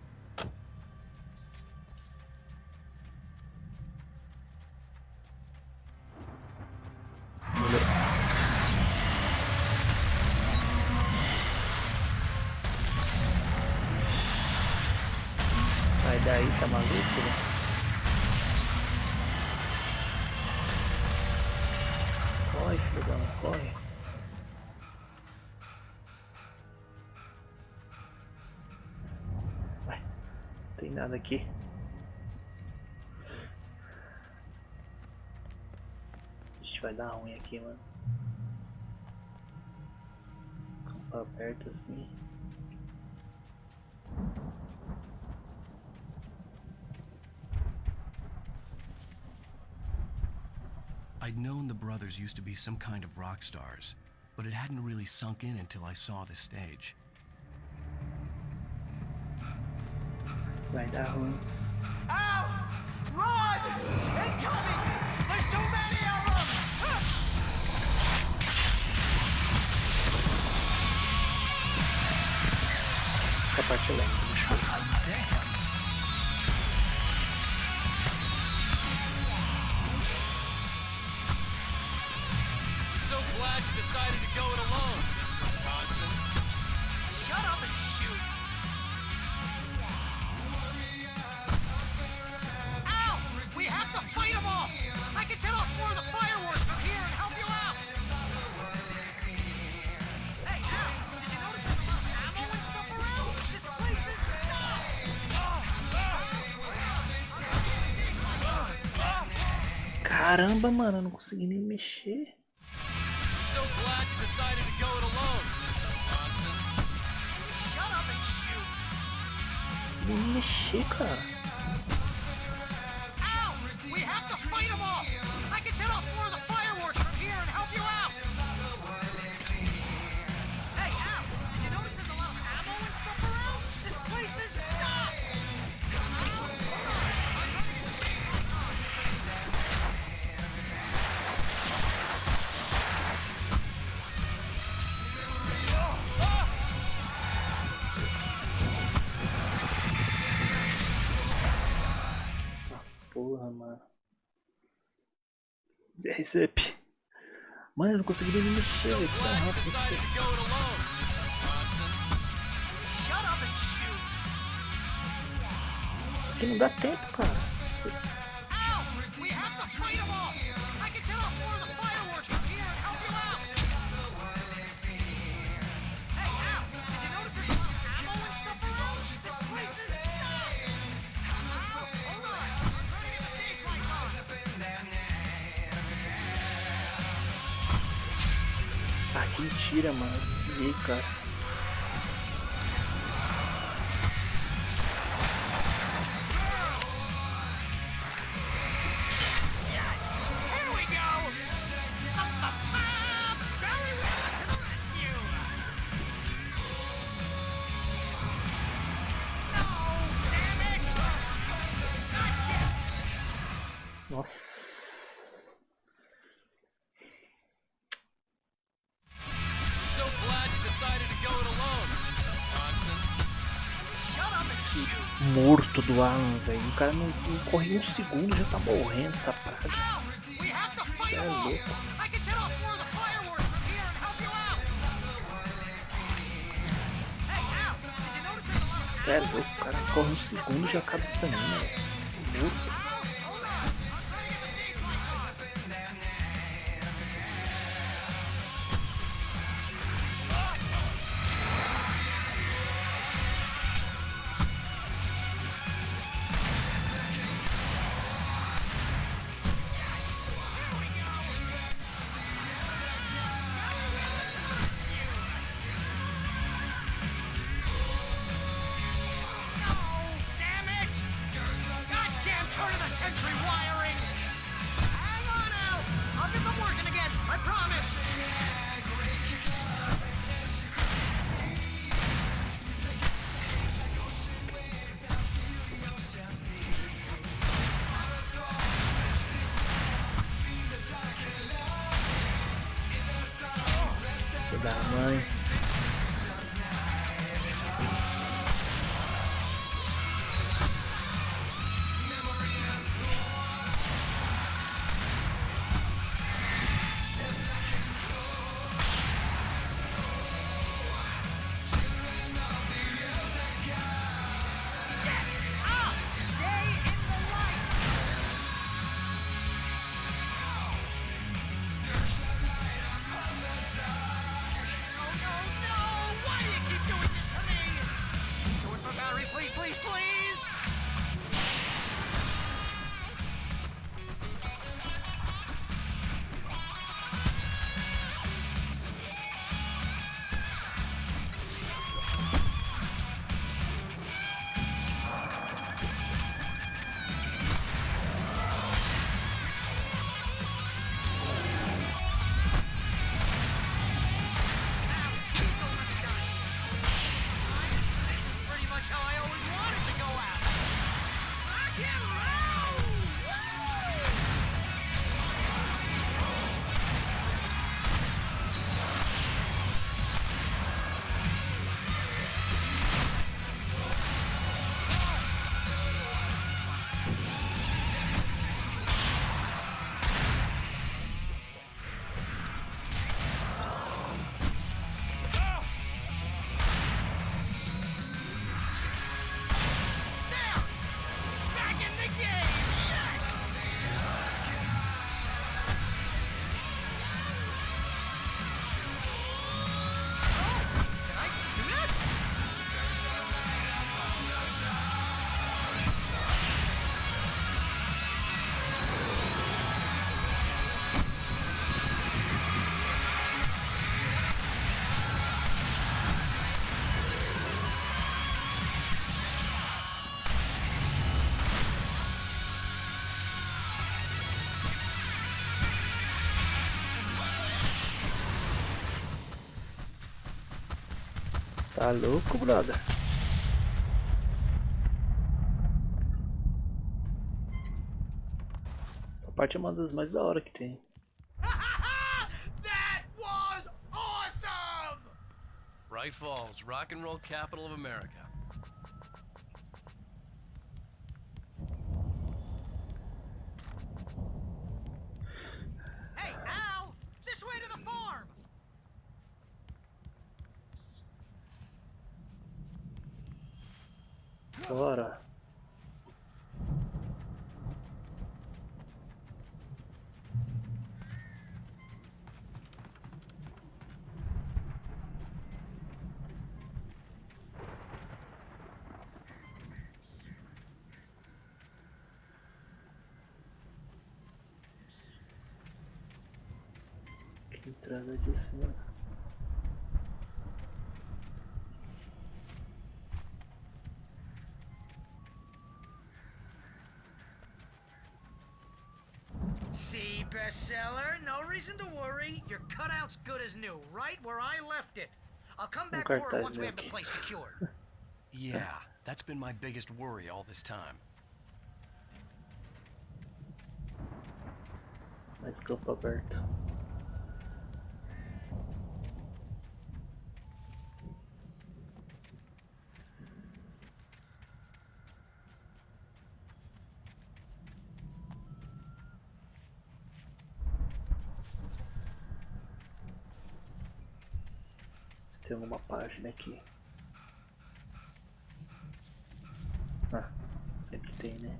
Sai daí, tá maluco, né? Corre, filho da mãe, corre. Ué, não tem nada aqui. Ixi, vai dar ruim aqui, mano. Campo aberto assim. I'd known the brothers used to be some kind of rock stars, but it hadn't really sunk in until I saw the stage. Vai dar ruim. Ow! Run! Incoming! There's too many of them! Essa parte eu lembro. Damn! Glad you decided to go it alone, Mr. Bronson. Shut up and shoot! Ow! We have to fight them all! I can set off more of the fireworks from here and help you out! Hey, Al! Did you notice there's a lot of ammo and stuff around? This place is stocked! Caramba, mano, eu não consegui nem mexer. So glad you decided to go it alone, Mr. Bronson. Shut up and shoot! Não consegui nem mexer, cara. Ow! We have to fight them all! I can set off more of the fireworks from here and help you out! Hey, Al! Did you notice there's a lot of ammo and stuff around? This place is stocked! Porra, mano. RCP. Mano, eu não consegui nem mexer, velho. Tão rápido. Porque não dá tempo, cara. Você... Ah, que mentira, mano. Desviei, cara. Nossa. So glad you decided to go it alone, Mr. Esse morto do Alan, velho. O cara não corre um segundo, já tá morrendo essa praga. Você é louco. Sério, esse cara corre um segundo e já acaba estamina, velho. Morto. Da mãe. Tá louco, brother? Essa parte é uma das mais da hora que tem. That was awesome! Right Falls, rock and roll capital of America. Hey, Al! This way to the farm! Bora. entrada de cima. See, bestseller? No reason to worry. Your cutout's good as new, right where I left it. I'll come back for it once we have the place secured. Yeah, that's been my biggest worry all this time. Mais campo aberto. Tem alguma página aqui. Ah, sempre tem, né?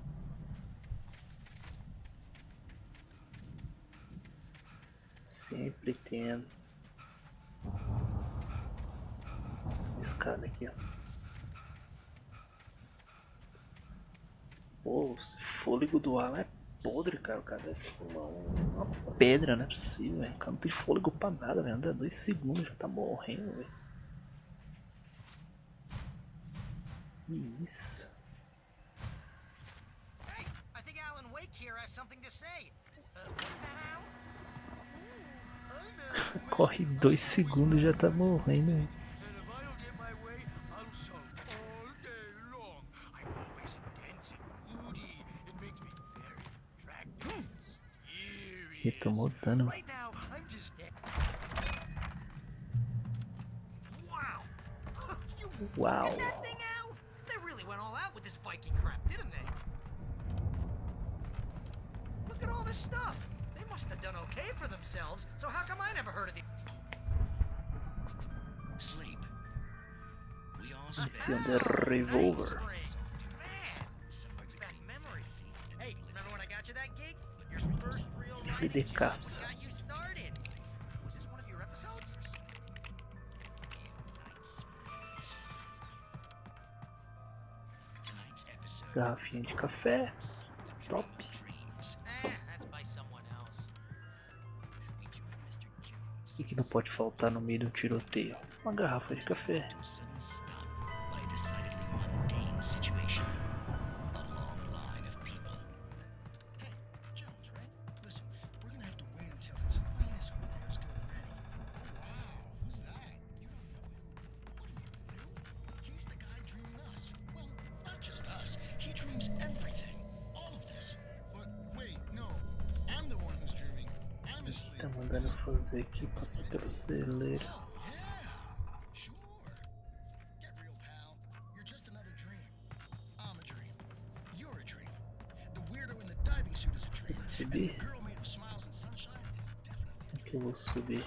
Sempre tem. Escada aqui, ó. Pô, esse fôlego do Alan é podre, cara. O cara é uma pedra, não é possível, velho. O cara não tem fôlego pra nada, velho. Anda 2 segundos, já tá morrendo, velho. Isso. Hey, I think Alan Wake here has something to say. What's that, Al? Corre 2 segundos, já tá morrendo, velho. Ele tomou dano. Uau. They really went all out with this Viking crap, didn't they? Look at all this stuff. They must have done okay for themselves. So how come I never heard of the sleep? We all Mission de revolver. Hey, remember when I got you that gig? Your first real Fui de caça. got you started. Was this one of your episodes? Garrafinha de café. Top. That's by someone else. O que não pode faltar no meio de um tiroteio? Uma garrafa de café. Tá mandando fazer aqui, passar pelo celeiro. Tem que subir. Aqui eu vou subir.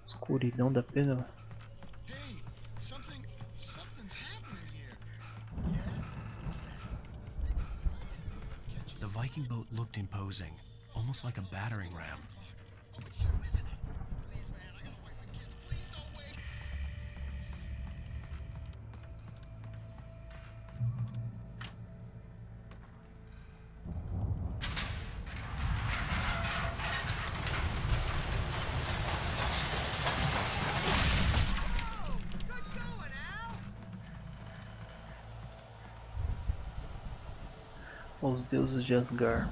Escuridão da pena. The Viking boat looked imposing, almost like a battering ram. Os deuses de Asgard.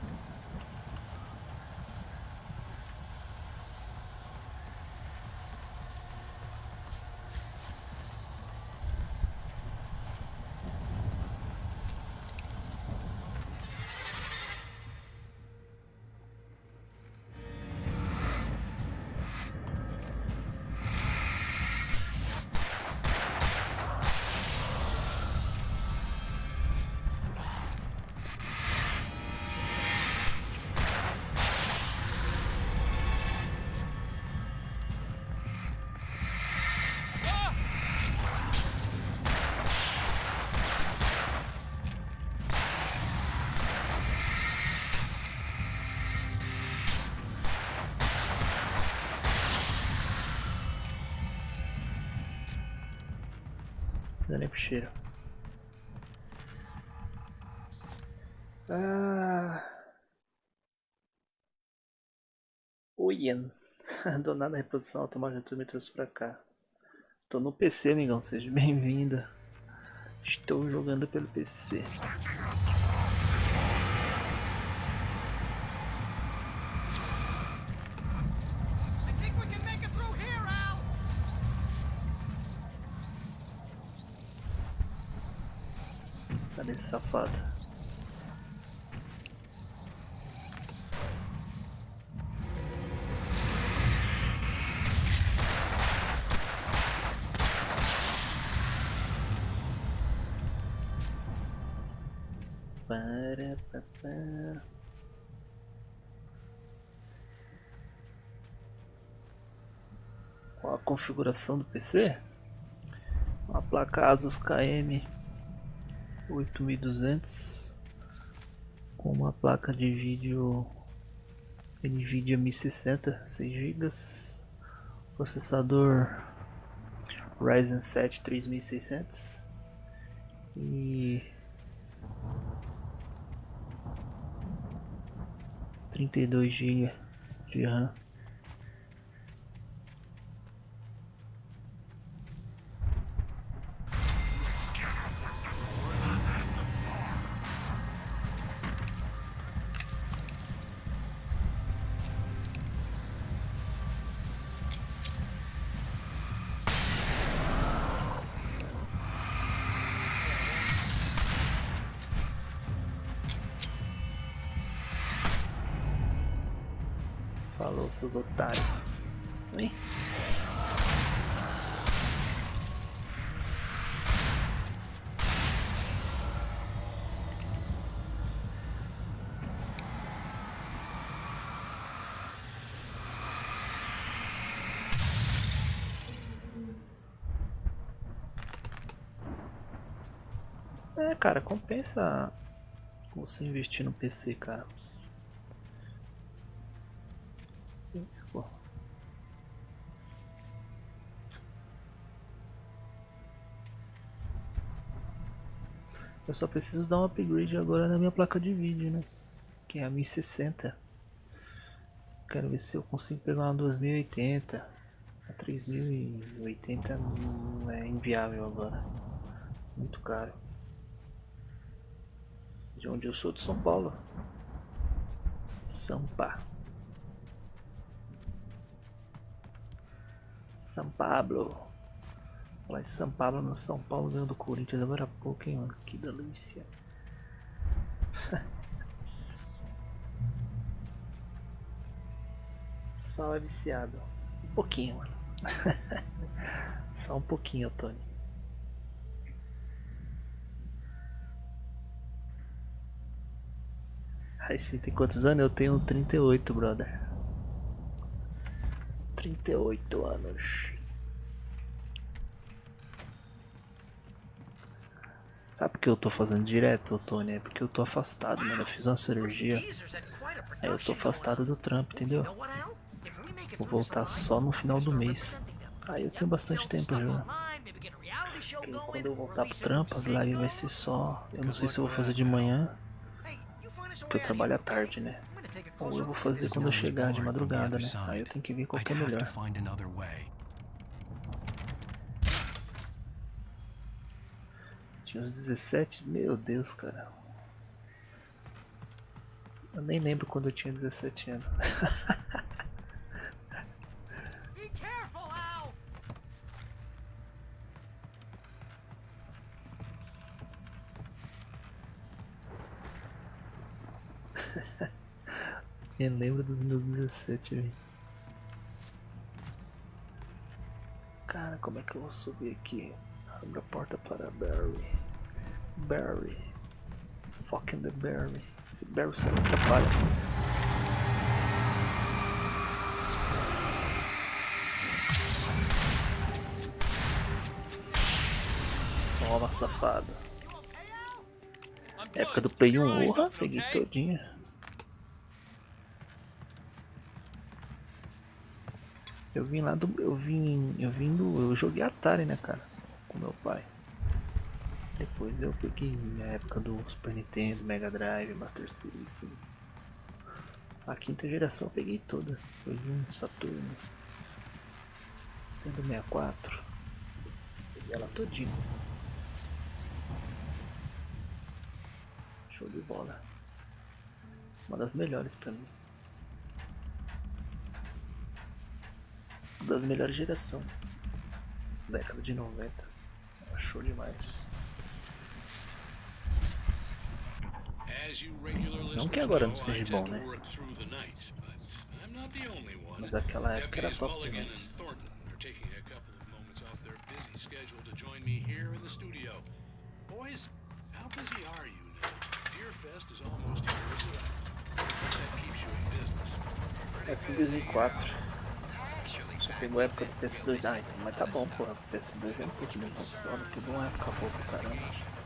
Dá nem pro cheiro. Ah. Oi, do nada a reprodução automática me trouxe pra cá. Tô no PC, amigão, seja bem-vindo. Estou jogando pelo PC. Cadê esse safado? Qual a configuração do PC? Uma placa Asus KM 8200 com uma placa de vídeo NVIDIA 1060 6 GB, processador Ryzen 7 3600 e 32 GB de RAM. Falou, seus otários. Oi? É, cara, compensa você investir no PC, cara. Isso, pô. Eu só preciso dar um upgrade agora na minha placa de vídeo, né? Que é a 1060. Quero ver se eu consigo pegar uma 2080. A 3080 não é inviável agora. Muito caro. De onde eu sou, de São Paulo. Sampa. São Pablo. Lá em São Paulo, no São Paulo, ganhou do Corinthians agora há pouco, hein, mano? Que delícia. Sal é viciado. Um pouquinho, mano. Só um pouquinho, Tony. Aí sim, tem quantos anos? Eu tenho 38, brother. 38 anos. Sabe por que eu tô fazendo direto, Tony? É porque eu tô afastado, mano. Eu fiz uma cirurgia. Aí eu tô afastado do trampo, entendeu? Vou voltar só no final do mês. Aí eu tenho bastante tempo já. E quando eu voltar pro trampo, as lives vai ser só... Eu não sei se eu vou fazer de manhã, porque eu trabalho à tarde, né? Ou eu vou fazer quando eu chegar de madrugada, né? Aí eu tenho que ver qual que é melhor. Tinha uns 17, meu Deus, cara. Eu nem lembro quando eu tinha 17 anos. Eu lembro dos meus 17, velho. Cara, como é que eu vou subir aqui? Abre a porta para Barry. Barry. Fucking the Barry. Esse Barry só me atrapalha. Toma, safado. Época do Play 1, urra, peguei todinha. Eu vim lá do. Eu joguei Atari, né, cara? Com meu pai. Depois eu peguei a época do Super Nintendo, Mega Drive, Master System. A quinta geração eu peguei toda. Foi um Saturno. Nintendo 64. Peguei ela todinha. Show de bola. Uma das melhores pra mim. Uma das melhores geração. Década de 90. Show demais. Não que agora não seja bom, né? Mas aquela época era top demais. Essa em 2004. Você pegou a época do PS2. Ah, então, mas tá bom, porra. O PS2 é um pouco de console. Pegou uma época boa pra caramba.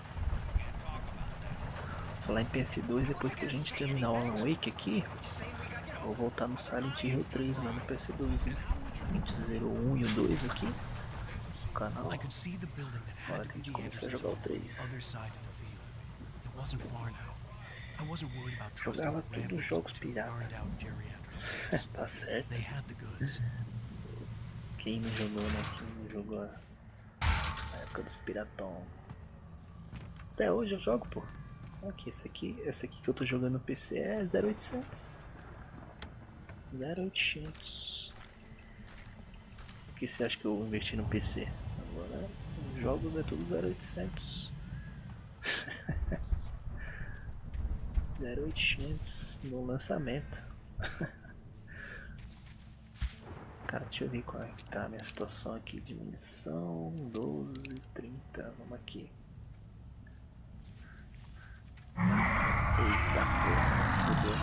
Falar em PS2, depois que a gente terminar o Alan Wake aqui, vou voltar no Silent Hill 3 lá no PS2, hein? A gente zerou o 1 e o 2 aqui no canal. Agora tem que começar a jogar o 3. Jogava todos os jogos pirata. Tá certo. Quem não jogou, né? Quem não jogou a época dos piratão. Até hoje eu jogo, pô. Aqui, esse aqui que eu tô jogando no PC é 0800. 0800. O que você acha que eu investi no PC? Agora os jogos é tudo 0800. 0800 no lançamento. Cara, deixa eu ver qual é que tá a minha situação aqui de munição. 12, 30, vamos aqui. Eita porra, fudeu.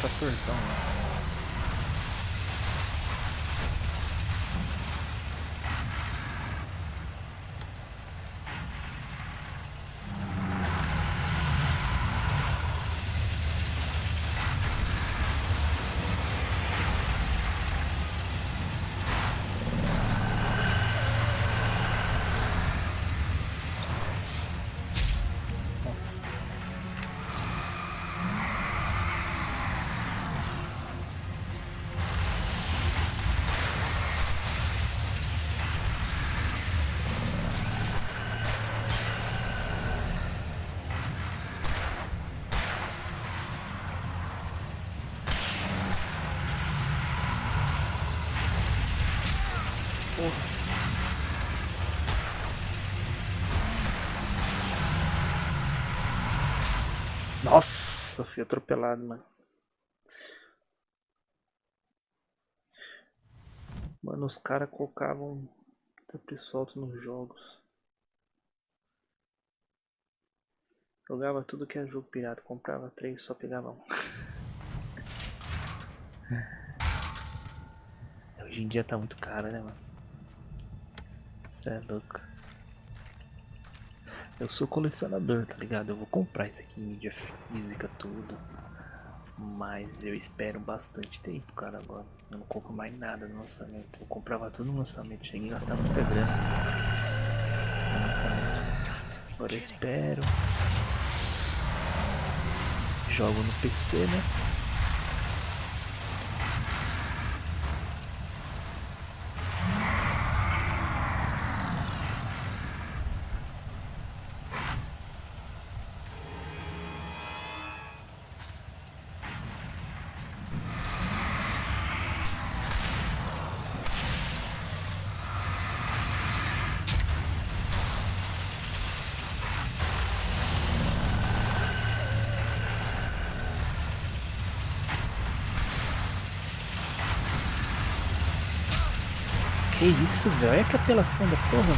Tratorzão lá. Nossa, fui atropelado, mano. Mano, os caras colocavam tempo solto nos jogos. Jogava tudo que era jogo pirata, comprava 3 só pegava 1. Hoje em dia tá muito caro, né, mano? Cê é louco. Eu sou colecionador, tá ligado? Eu vou comprar isso aqui em mídia física, tudo. Mas eu espero bastante tempo, cara, agora. Eu não compro mais nada no lançamento. Eu comprava tudo no lançamento, cheguei a gastar muita grana no lançamento. Agora eu espero. Jogo no PC, né? Que isso, velho? Olha que apelação da porra.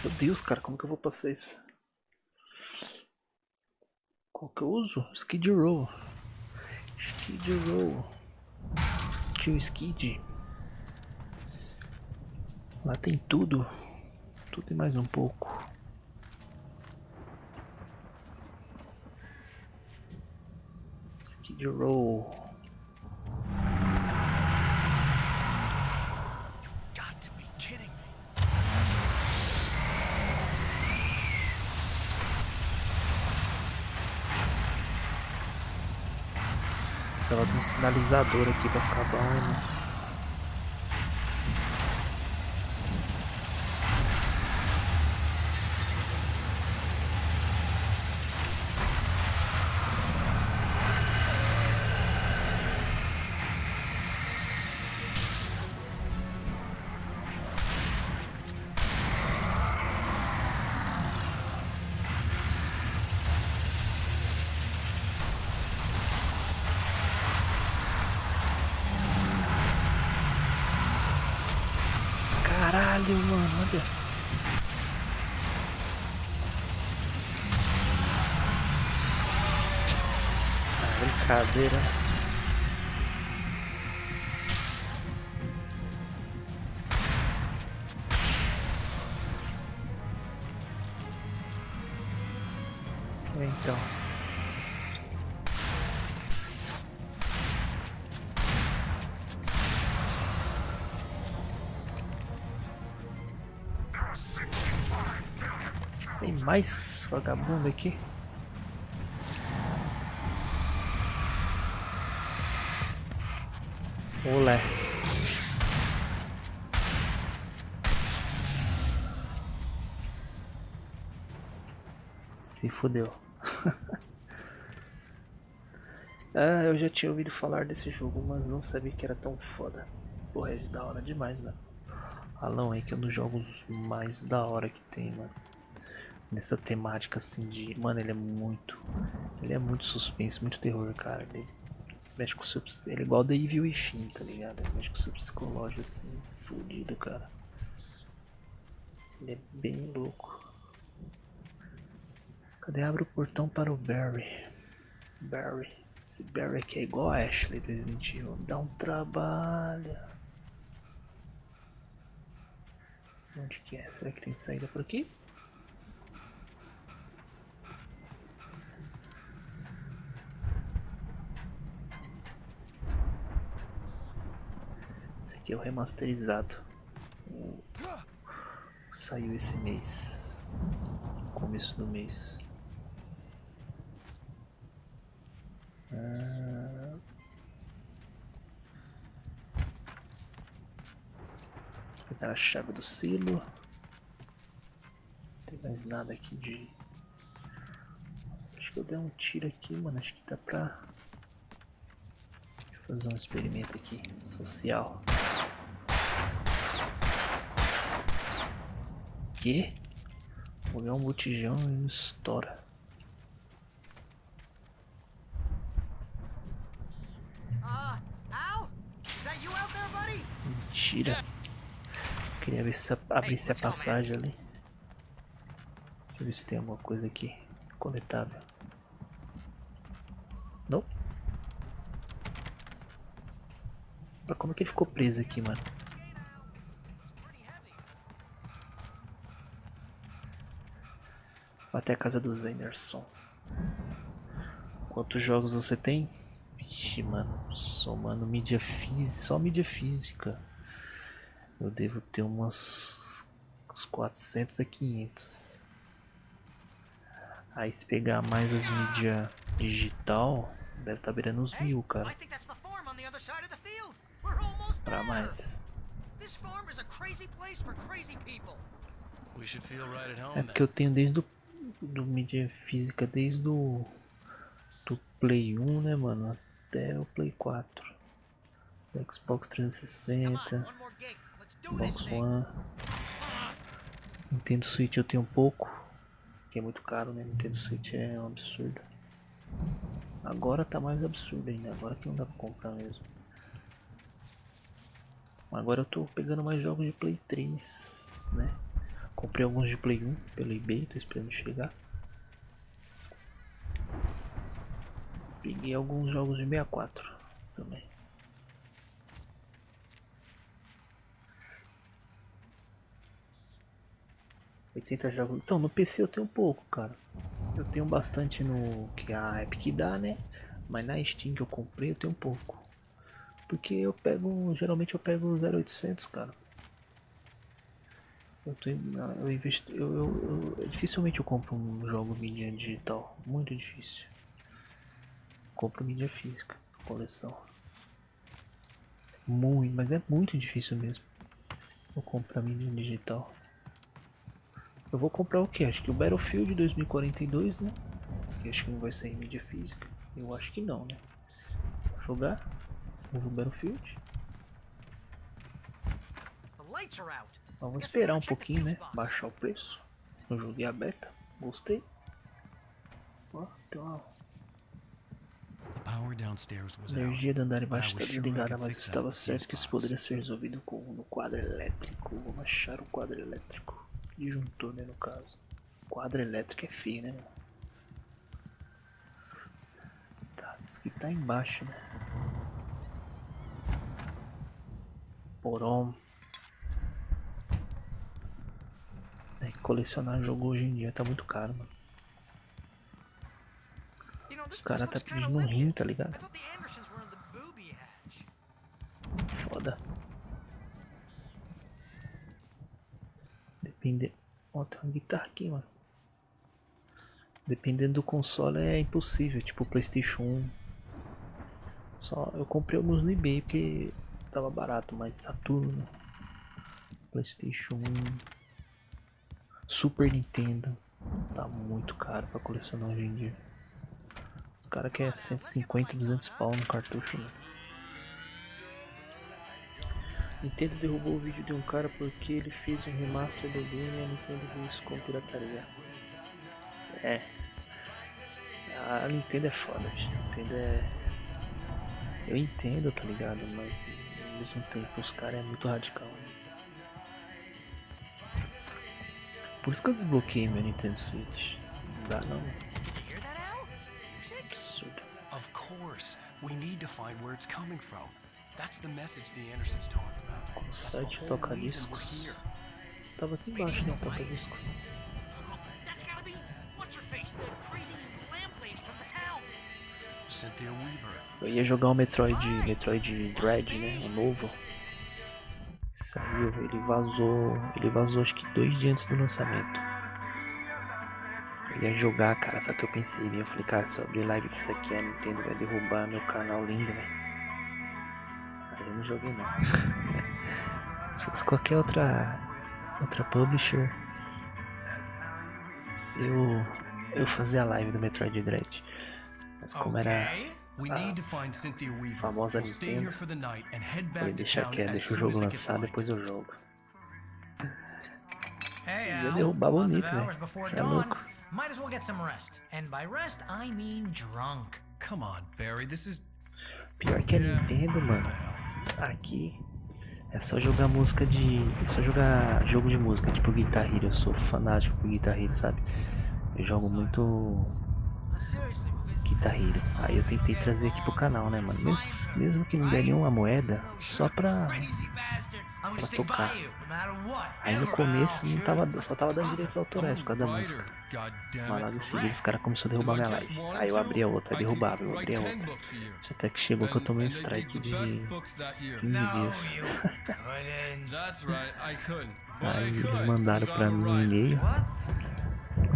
Meu Deus, cara, como que eu vou passar isso? Qual que eu uso? Skid Row. Skid Row. Tio Skid. Lá tem tudo. Tudo e mais um pouco. Skid Row. precisava de um sinalizador aqui pra ficar bom, né? Caralho, mano, olha. Brincadeira. Então. Tem mais vagabundo aqui. Olé. Se fodeu. Ah, eu já tinha ouvido falar desse jogo, mas não sabia que era tão foda. Porra, é da hora demais, mano. Alan Wake é um dos jogos mais da hora que tem, mano. Nessa temática assim de... Mano, ele é muito suspense, muito terror, cara. Ele mexe com o seu... Ele é igual The Evil Within, tá ligado? Ele mexe com o seu psicológico assim, fudido, cara. Ele é bem louco. Cadê? Abre o portão para o Barry. Barry. Esse Barry aqui é igual a Ashley do Resident Evil. Dá um trabalho. Onde que é? Será que tem saída por aqui? Esse aqui é o remasterizado. Saiu esse mês. No começo do mês. Vou pegar a chave do silo. Não tem mais nada aqui de... Nossa, acho que eu dei um tiro aqui, mano. Acho que dá pra... Deixa eu fazer um experimento aqui, social. Que? Vou pegar um botijão e estoura. Mentira. Queria ver se abrisse a passagem ali. Deixa eu ver se tem alguma coisa aqui coletável. Não? Mas como é que ele ficou preso aqui, mano? Vou até a casa do Zenderson. Quantos jogos você tem? Vixe, mano, somando mídia física, só mídia física. Eu devo ter uns 400 a 500. Aí se pegar mais as mídias digital, deve estar beirando uns 1000, cara. Pra mais. É porque eu tenho desde do mídia física, desde do Play 1, né, mano, até o Play 4. Xbox 360, Xbox One. Nintendo Switch eu tenho um pouco, que é muito caro, né? Nintendo Switch é um absurdo. Agora tá mais absurdo ainda, agora que não dá pra comprar mesmo. Agora eu tô pegando mais jogos de Play 3, né? Comprei alguns de Play 1 pelo eBay, tô esperando chegar. Peguei alguns jogos de 64 também. $80 jogos. Então, no PC eu tenho pouco, cara. Eu tenho bastante no que a Epic dá, né? Mas na Steam que eu comprei eu tenho pouco. Porque eu pego, geralmente eu pego 0800, cara. Dificilmente eu compro um jogo mídia digital, muito difícil. Compro mídia física. coleção. Muito, mas é muito difícil mesmo. Vou comprar mídia digital. Eu vou comprar o que? Acho que o Battlefield 2042, né? Que acho que não vai sair em mídia física. Eu acho que não, né? Vou jogar. Novo Battlefield. Vamos esperar um pouquinho, né? Baixar o preço. Eu joguei a beta. Gostei. Ó, tem uma... A energia do andar embaixo está desligada, mas estava certo que isso poderia ser resolvido no quadro elétrico. Vamos achar o quadro elétrico. Disjuntor, né, no caso. Quadro elétrico é feio, né? Tá, diz que tá embaixo, né? Porom. É que colecionar jogo hoje em dia tá muito caro, mano. Os caras tá pedindo um rim, tá ligado? Foda. Depende. Ó, tem uma guitarra aqui, mano. Dependendo do console é impossível, tipo o PlayStation 1. Só eu comprei alguns no eBay porque tava barato, mas Saturno, PlayStation 1, Super Nintendo tá muito caro pra colecionar hoje em dia. Os caras querem 150, 200 pau no cartucho, né? Nintendo derrubou o vídeo de um cara porque ele fez um remaster do game e a Nintendo viu isso como pirataria. É. A Nintendo é foda, a Nintendo é... Eu entendo, tá ligado? Mas ao mesmo tempo os caras é muito radical. Né? Por isso que eu desbloqueei meu Nintendo Switch. Não dá não. Absurdo. Of course, we need to find where it's coming from. That's the message the Andersons talk about. Com site toca-discos. Tava aqui embaixo, né? Toca-discos. Eu ia jogar o Metroid Dread, né? O novo. Saiu, ele vazou acho que 2 dias antes do lançamento. Eu ia jogar, cara, só que eu pensei, eu falei, cara, se eu abrir live disso aqui, a Nintendo vai derrubar meu canal lindo, velho. Aí eu não joguei não. Se fosse qualquer outra publisher, eu fazia a live do Metroid Dread. Mas como era a famosa Nintendo, eu ia deixar quieto, deixa o jogo lançar, depois eu jogo. Ia derrubar bonito, velho. Você é louco. Might as well get some rest. And by rest, I mean drunk. Come on, Barry, this is... Pior que a Nintendo, mano. Aqui é só jogar música de... É só jogar jogo de música, tipo Guitar Hero. Eu sou fanático por Guitar Hero, sabe? Eu jogo muito Guitar Hero. Aí eu tentei trazer aqui pro canal, né, mano? Mesmo que não der nenhuma moeda, só pra tocar. Aí no começo não tava, só tava dando direitos autorais por causa da música. Mas logo em seguida os caras começaram a derrubar minha live. Aí eu abri a outra, derrubava, eu abri a outra. Até que chegou que eu tomei um strike de 15 dias. Aí eles mandaram pra mim um e-mail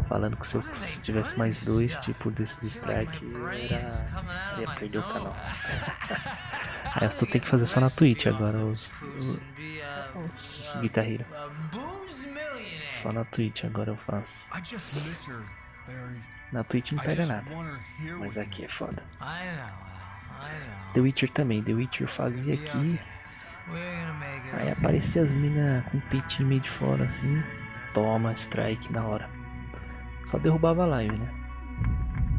falando que se tivesse mais 2 tipos desse strike, eu ia perder o canal. Aí tu tem que fazer só na Twitch agora, os Guitar Hero. Só na Twitch agora eu faço. Na Twitch não pega nada, mas aqui é foda. The Witcher também, The Witcher fazia aqui. Aí aparecia as minas com o peitinho meio de fora assim. Toma, strike na hora. Só derrubava a live, né?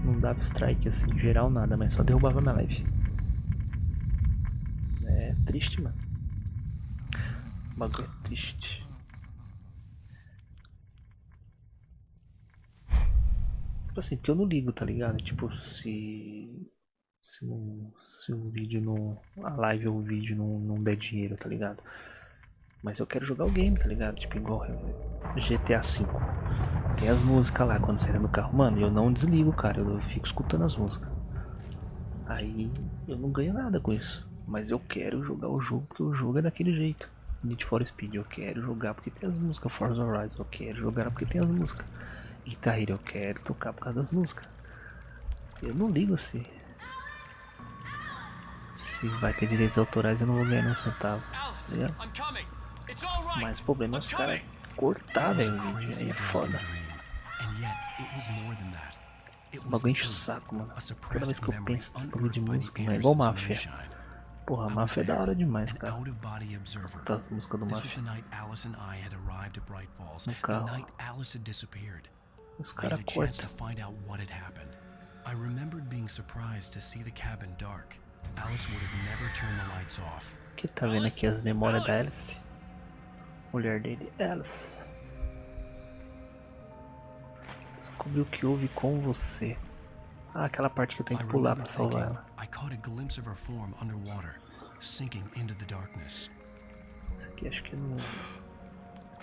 Não dava strike assim, em geral nada, mas só derrubava na live. É triste, mano. O bagulho é triste. Tipo assim, porque eu não ligo, tá ligado? Tipo, se o vídeo não... A live ou o vídeo não der dinheiro, tá ligado? Mas eu quero jogar o game, tá ligado? Tipo, igual GTA V. Tem as músicas lá quando você entra no carro. Mano, eu não desligo, cara. Eu fico escutando as músicas. Aí eu não ganho nada com isso. Mas eu quero jogar o jogo porque o jogo é daquele jeito. Need for Speed eu quero jogar porque tem as músicas. Forza Horizon eu quero jogar porque tem as músicas. Guitar Hero eu quero tocar por causa das músicas. Eu não ligo se Se vai ter direitos autorais, eu não vou ganhar nem um centavo. Alice, Tá I'm coming. It's all right. Mas o problema é os caras cortar, velho. Aí é foda. And yet, it was more than that. Esse bagulho enche o saco, mano. Toda vez que eu penso nesse bagulho de música, mano, é igual Máfia. Porra, a Máfia é da hora demais, cara. Escutar as músicas do Máfia no carro. Os caras cortam. I remembered being surprised to see the cabin dark. Alice would have never turned the lights off. Que tá vendo aqui as memórias da Alice? Mulher dele, Alice. Descobriu o que houve com você. Ah, aquela parte que eu tenho que pular pra salvar ela. I caught a glimpse of her form underwater, sinking into the darkness. Isso aqui acho que é no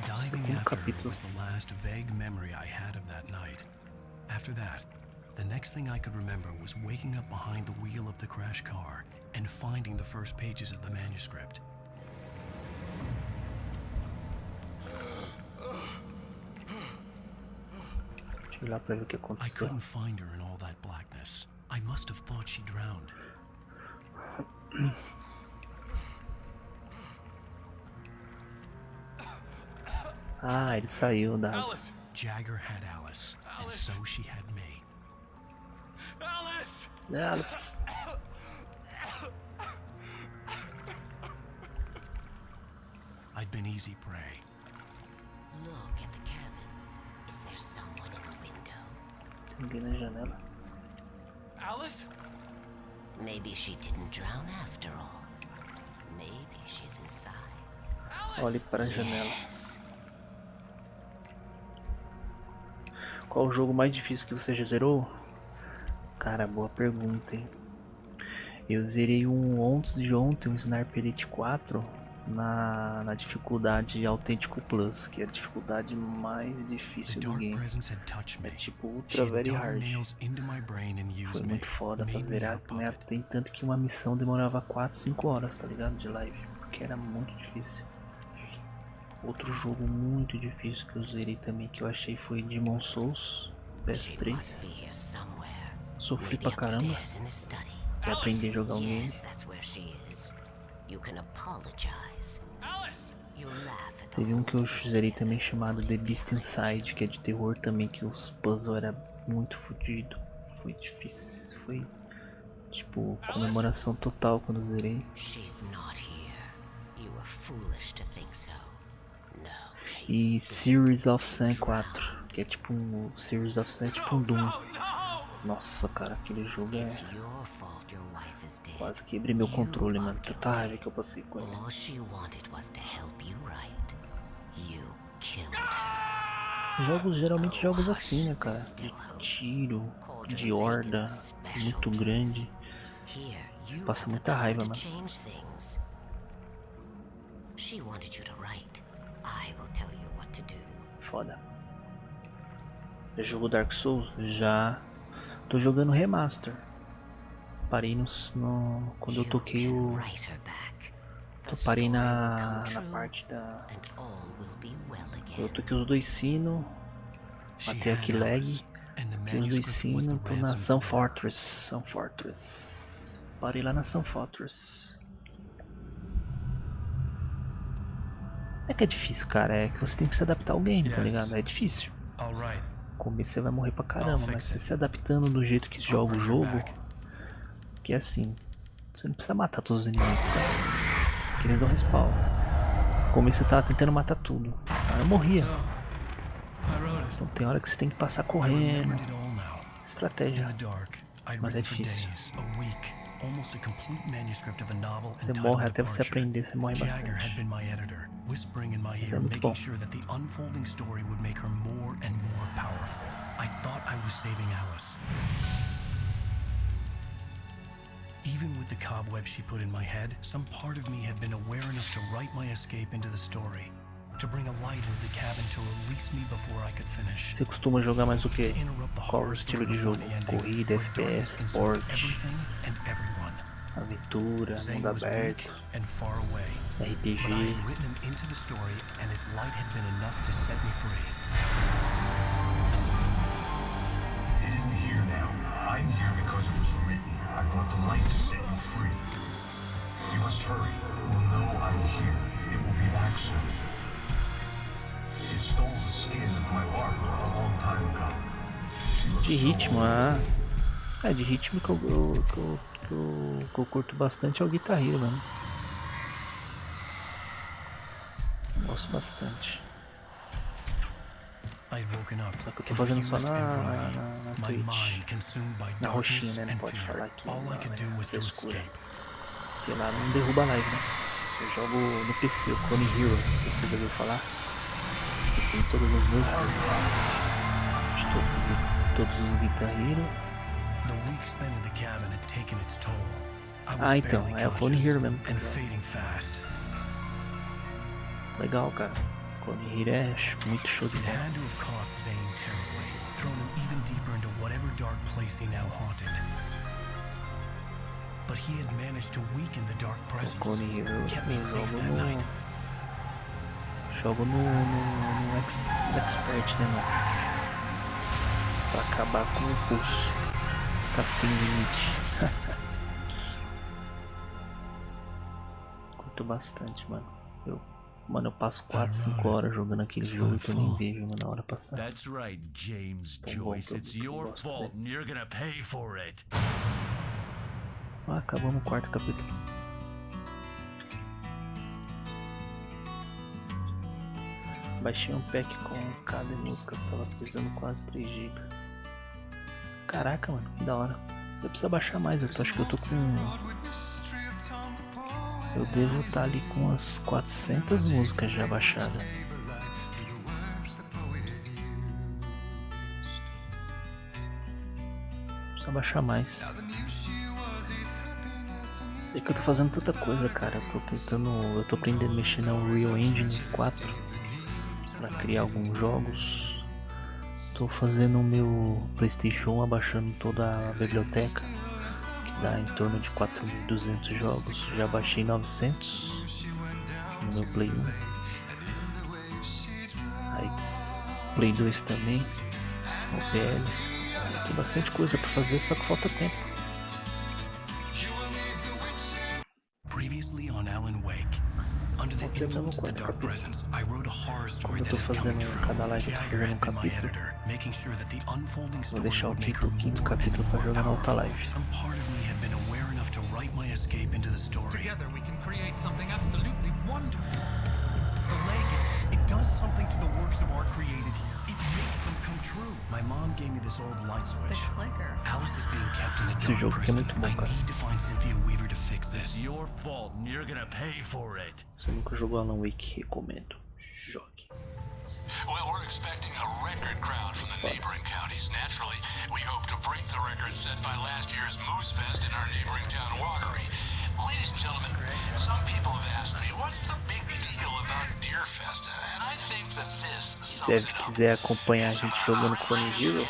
Diving segundo after capítulo. was the last vague memory I had of that night. After that, the next thing I could remember was waking up behind the wheel of the crash car and finding the first pages of the manuscript. Deixa eu ir lá pra ver o que I aconteceu. couldn't find her in all that blackness. I must have thought she drowned. Ah, ele saiu da... Alice. Jagger had Alice, and so she had me. Alice. Alice. I'd been easy prey. Look at the cabin. Is there someone in the window? Tem ninguém na janela. Alice. Maybe she didn't drown after all. Maybe she's inside. Olhe para a janela. Yes. Qual o jogo mais difícil que você já zerou? Cara, boa pergunta, hein? Eu zerei um antes de ontem, um Sniper Elite 4 na dificuldade Autêntico Plus, que é a dificuldade mais difícil do game. É tipo Ultra Very Hard. Foi muito foda pra zerar, né? Tem tanto que uma missão demorava 4, 5 horas, tá ligado? De live, porque era muito difícil. Outro jogo muito difícil que eu zerei também, que eu achei, foi Demon Souls PS3. Sofri pra caramba pra aprender a jogar um game. Teve um que eu zerei também chamado The Beast Inside, que é de terror também, que os puzzles era muito fodido. Foi difícil, foi tipo comemoração total quando eu zerei. E Series of Sun 4, que é tipo um Series of Sun, tipo um Doom. Nossa, cara, aquele jogo é... Quase quebrei meu controle, mano. Tanta raiva que eu passei com ele. Jogos, geralmente jogos assim, né, cara? De tiro, de horda, muito grande. Passa muita raiva, mano. Foda. Já jogou Dark Souls? Já. Tô jogando Remaster. Parei quando eu toquei o... Eu parei na parte da... Eu toquei os 2 sinos. Matei aqui lag. Toquei os 2 sinos. Tô na Sun Fortress. Parei lá na Sun Fortress. É que é difícil, cara. É que você tem que se adaptar ao game, tá ligado? É difícil. No começo você vai morrer pra caramba, mas você se adaptando do jeito que joga o jogo, que é assim, você não precisa matar todos os inimigos, cara, que eles dão respawn. No começo eu tava tentando matar tudo, aí eu morria. Então tem hora que você tem que passar correndo. Estratégia, mas é difícil. Você morre até você aprender, você morre bastante. Mas é muito bom. Even with the cobwebs she put in my head, some part of me had been aware enough to write my escape into the story, to bring a light into the cabin to release me before I could finish. Você costuma jogar mais o que? Qual o estilo de jogo? Corrida, FPS, esporte, aventura, mundo aberto, RPG. It isn't here now. I'm here because it was written. I brought the light to set you free. hurry. Will know I'm here. It will be back soon. It stole the skin of my barber a long time ago. De ritmo, de ritmo que eu curto bastante é o Guitar Hero, mano. Gosto bastante. Só que eu tô fazendo só na Twitch. Na roxinha, né? Não pode falar aqui na frescura. Porque lá não derruba a live, né? Eu jogo no PC, o Clone Hero, você já ouviu falar? Que tem todas as músicas de todos os Guitar Hero. Então, é o Clone Hero mesmo. Legal, cara. Clone Hero é muito show de bola. O Clone Hero eu jogo no Expert, né, mano? Pra acabar com o pulso. Casting limite. Curto bastante, mano. Mano, eu passo 4, 5 horas jogando aquele jogo que eu nem vejo, mano, na hora passar. That's right, James Joyce. It's your fault and you're gonna pay for it. Acabamos o 4º capítulo. Baixei um pack com cada música, estava precisando quase 3 GB. Caraca, mano, que da hora. Eu preciso baixar mais, acho que eu tô com... Eu devo estar ali com umas 400 músicas já baixadas. Precisa baixar mais. É que eu tô fazendo tanta coisa, cara. Eu tô aprendendo a mexer na Unreal Engine 4 para criar alguns jogos. Tô fazendo o meu PlayStation 1, abaixando toda a biblioteca, que dá em torno de 4.200 jogos. Já baixei 900 no meu Play 1. Aí Play 2 também, o PL. Tem bastante coisa pra fazer, só que falta tempo. Eu tô fazendo cada live, eu tô fazendo um capítulo. Vou deixar o quinto capítulo pra jogar na outra live. Together we can create something absolutely wonderful. The lake, it does something to the works of art created here. It makes them come true. My mom gave me this old light switch. The clicker. Alice is being kept in a dark prison. I need to find Cynthia Weaver to fix this. It's your fault and you're gonna pay for it. Você nunca jogou Alan Wake, recomendo. Jogue. Well, we're expecting a record crowd from the neighboring counties. Naturally, we hope to break the record set by last year's Moose Fest in our neighboring town, Watery. Ladies and gentlemen, some people have asked me, what's the big deal about Deer Fest? And I think that this Se você quiser acompanhar a gente jogando Clone Hero,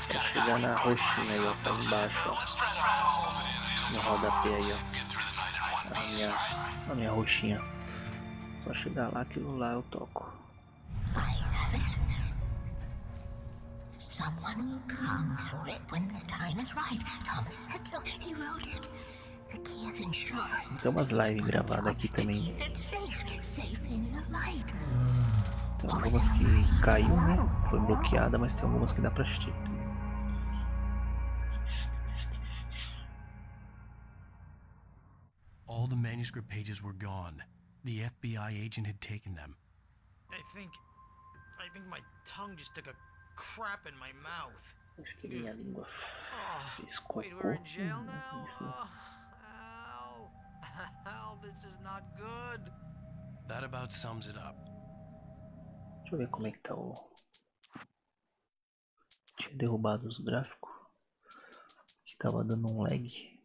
é chegar na roxinha aí, ó, tá embaixo, ó. No rodapé aí, ó. A minha roxinha. Só chegar lá, aquilo lá eu toco. Someone will come for it when the time is right. Thomas said so. He wrote it. The key is insurance. Tem umas lives gravadas aqui também. Tem algumas que caiu, né? Foi bloqueada, mas tem algumas que dá pra assistir. All the manuscript pages were gone. The FBI agent had taken them. I think my tongue just took a crap in my mouth. Acho que minha língua fez cocô. Wait, we're in jail now? Al, this is not good. That about sums it up. Deixa eu ver como é que tá o... Tinha derrubado os gráficos. Que tava dando um lag.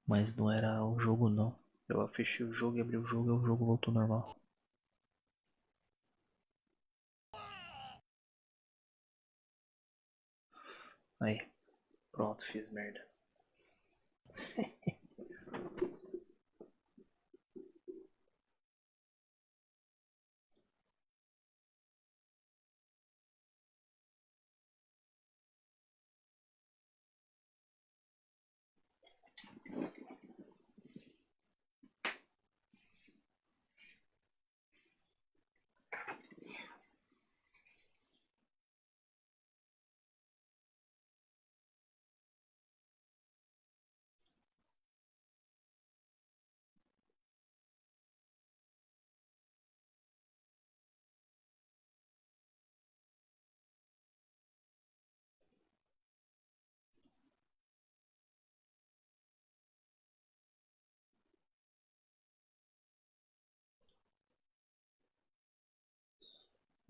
Mas não era o jogo não. Eu fechei o jogo e abri o jogo e o jogo voltou normal. Aí, pronto, fiz merda.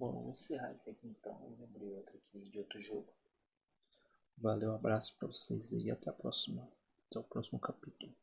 Bom, vamos encerrar isso aqui então. Vamos abrir outro aqui de outro jogo. Valeu, abraço pra vocês e até a próxima. Até o próximo capítulo.